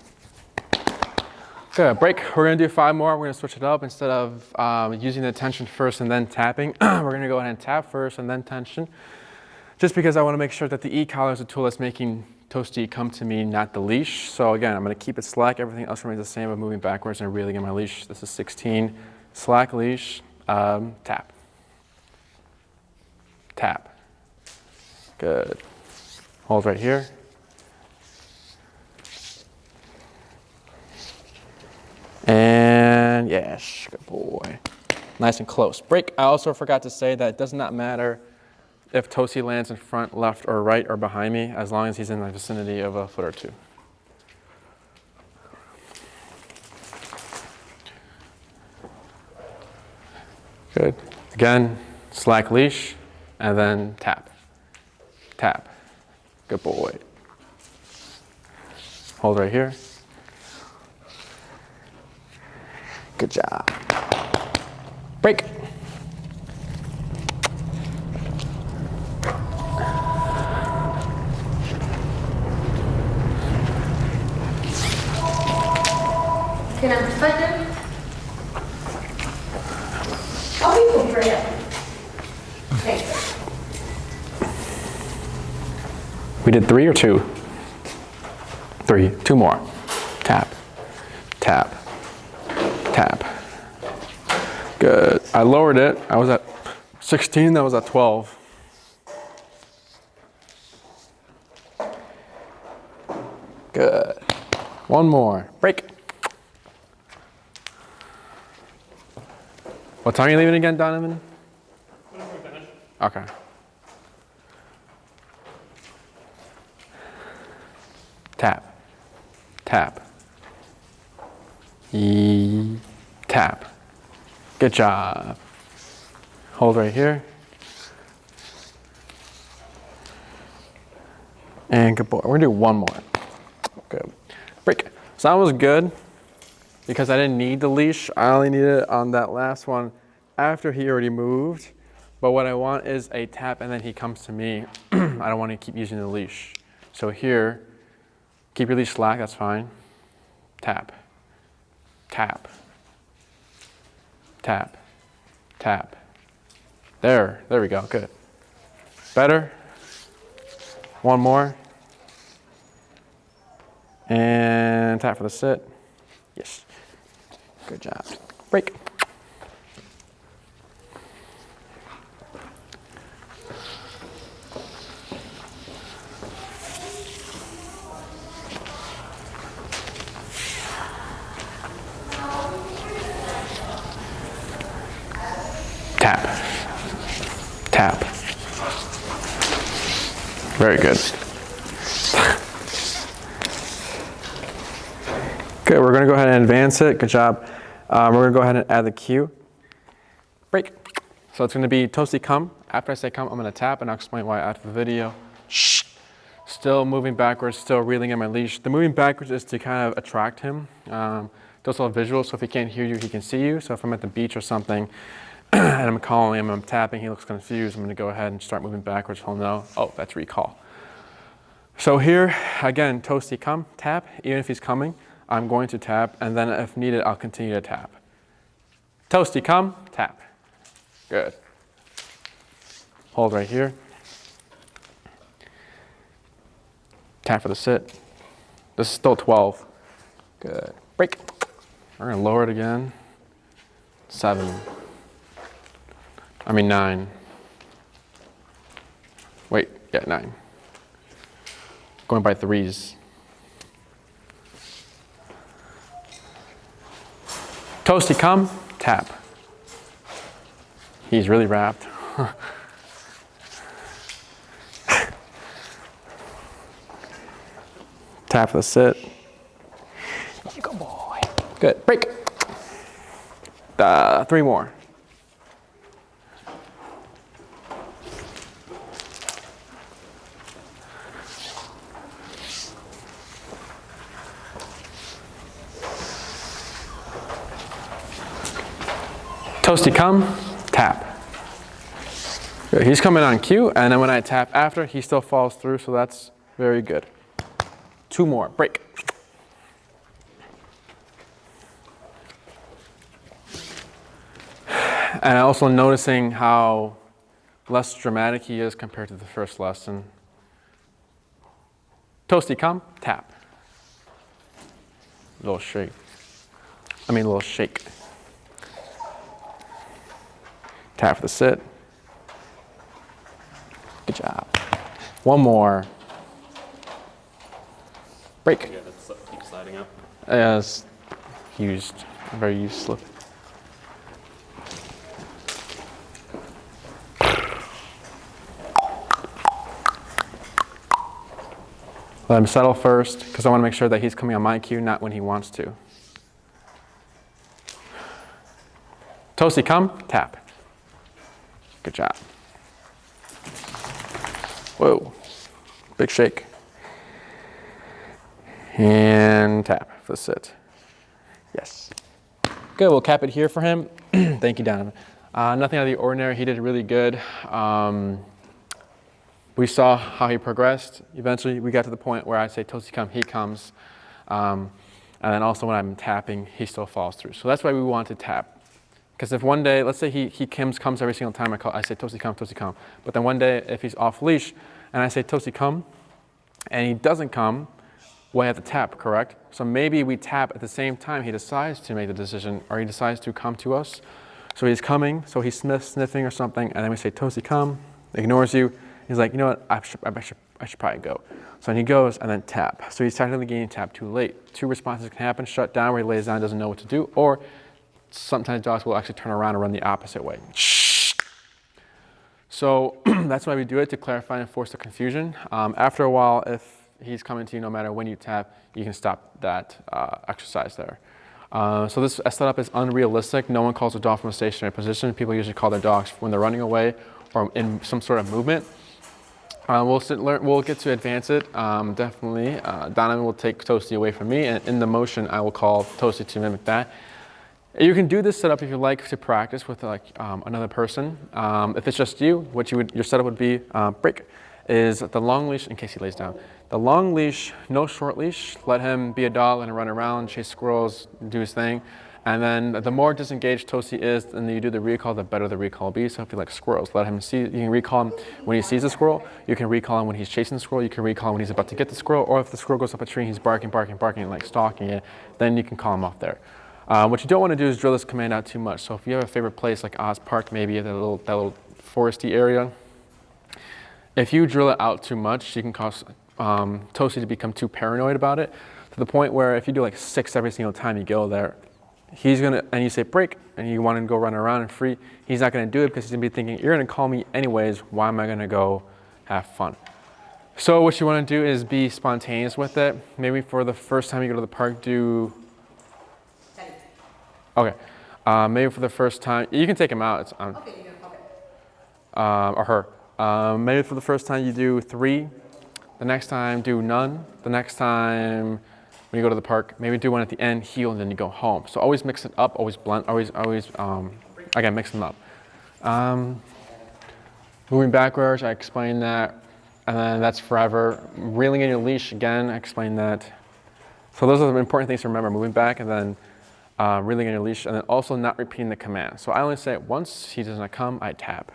Good, break. We're gonna do 5 more. We're gonna switch it up. Instead of using the tension first and then tapping, we're gonna go ahead and tap first and then tension. Just because I wanna make sure that the e-collar is the tool that's making Toasty come to me, not the leash. So again, I'm gonna keep it slack. Everything else remains the same. I'm moving backwards and reeling in my leash. This is 16. Slack leash, tap. Tap. Good. Hold right here. And yes, good boy. nice and close. Break. I also forgot to say that it does not matter if Toasty lands in front, left, or right, or behind me, as long as he's in the vicinity of a foot or two. Good. Again, slack leash, and then tap. Tap. Good boy. Hold right here. Good job. Break. Can I perspective? Oh, you can bring it. Thanks. We did 3 or 2? 3. 2 more. Tap. Tap. Tap. Good. I lowered it. I was at 16, that was at 12. Good. One more. Break. What time are you leaving again, Donovan? Okay. Tap. Tap. Tap. Good job. Hold right here. And good boy. We're gonna do one more. Good. Break. So that was good because I didn't need the leash. I only needed it on that last one after he already moved. But what I want is a tap and then he comes to me. I don't want to keep using the leash. So here, keep your leash slack, that's fine. Tap. Tap. Tap. Tap. There we go, good. Better. One more. And tap for the sit. Yes. Good job. Break. Tap. Tap. Very good. Good, we're gonna go ahead and advance it. Good job. We're gonna go ahead and add the cue. Break. So it's gonna be Toasty come. After I say come, I'm gonna tap and I'll explain why after the video. Shh. Still moving backwards, still reeling in my leash. The moving backwards is to kind of attract him. It's also a visual, so if he can't hear you, he can see you. So if I'm at the beach or something, and I'm calling him, I'm tapping, he looks confused, I'm gonna go ahead and start moving backwards, he'll know, oh, that's recall. So here, again, Toasty come, tap, even if he's coming, I'm going to tap, and then if needed, I'll continue to tap. Toasty come, tap. Good. Hold right here. Tap for the sit. This is still 12. Good. Break. We're gonna lower it again. 9. Wait, yeah, 9. Going by 3s. Toasty come, tap. He's really wrapped. Tap for the sit. Good boy. Good, break. 3 more. Toasty come, tap. Good. He's coming on cue, and then when I tap after, he still falls through, so that's very good. 2 more, break. And also noticing how less dramatic he is compared to the first lesson. Toasty come, tap. Little shake. Little shake. Tap for the sit. Good job. 1 more. Break. Yeah, that's keep sliding up. Yes, very used slip. Let him settle first, because I want to make sure that he's coming on my cue, not when he wants to. Toasty, come, tap. Good job. Whoa, big shake. And tap for the sit. Yes. Good, we'll cap it here for him. Thank you, Donovan. Nothing out of the ordinary, he did really good. We saw how he progressed. Eventually, we got to the point where I say, Toasty, come, he comes. And then also when I'm tapping, he still follows through. So that's why we want to tap. Because if one day, let's say he comes every single time I say, Toasty, come. But then one day, if he's off leash, and I say, Toasty, come, and he doesn't come, well, I have to tap, correct? So maybe we tap at the same time he decides to make the decision, or he decides to come to us. So he's coming, so he's sniffing or something, and then we say, Toasty, come, ignores you. He's like, you know what, I should probably go. So then he goes and then tap. So he's technically getting tap too late. Two responses can happen: shut down where he lays down and doesn't know what to do, or sometimes dogs will actually turn around and run the opposite way. So that's why we do it, to clarify and force the confusion. After a while, if he's coming to you no matter when you tap, you can stop that exercise there. So this setup is unrealistic. No one calls a dog from a stationary position. People usually call their dogs when they're running away or in some sort of movement. We'll get to advance it, definitely. Donovan will take Toasty away from me, and in the motion, I will call Toasty to mimic that. You can do this setup if you like to practice with another person. If it's just you, your setup would be break, is the long leash in case he lays down. The long leash, no short leash. Let him be a dog and run around, chase squirrels, do his thing. And then the more disengaged Toasty is, and you do the recall, the better the recall will be. So if you like squirrels, let him see. You can recall him when he sees the squirrel. You can recall him when he's chasing the squirrel. You can recall him when he's about to get the squirrel. Or if the squirrel goes up a tree and he's barking, like stalking it, then you can call him off there. What you don't want to do is drill this command out too much. So if you have a favorite place like Oz Park, maybe that little foresty area, if you drill it out too much, you can cause Toasty to become too paranoid about it, to the point where if you do like 6 every single time you go there, and you say break, and you want him to go run around and free, he's not going to do it because he's going to be thinking, you're going to call me anyways, why am I going to go have fun? So what you want to do is be spontaneous with it. Maybe for the first time you go to the park, do... Okay. Maybe for the first time, you can take him out. Okay, you're or her. Maybe for the first time you do 3. The next time do none. The next time when you go to the park, maybe do one at the end, heel, and then you go home. So always mix it up, always blend, again, mix them up. Moving backwards, I explained that, and then that's forever. Reeling in your leash, again, I explained that. So those are the important things to remember: moving back, and then reeling in your leash, and then also not repeating the command. So I only say it once. He does not come, I tap.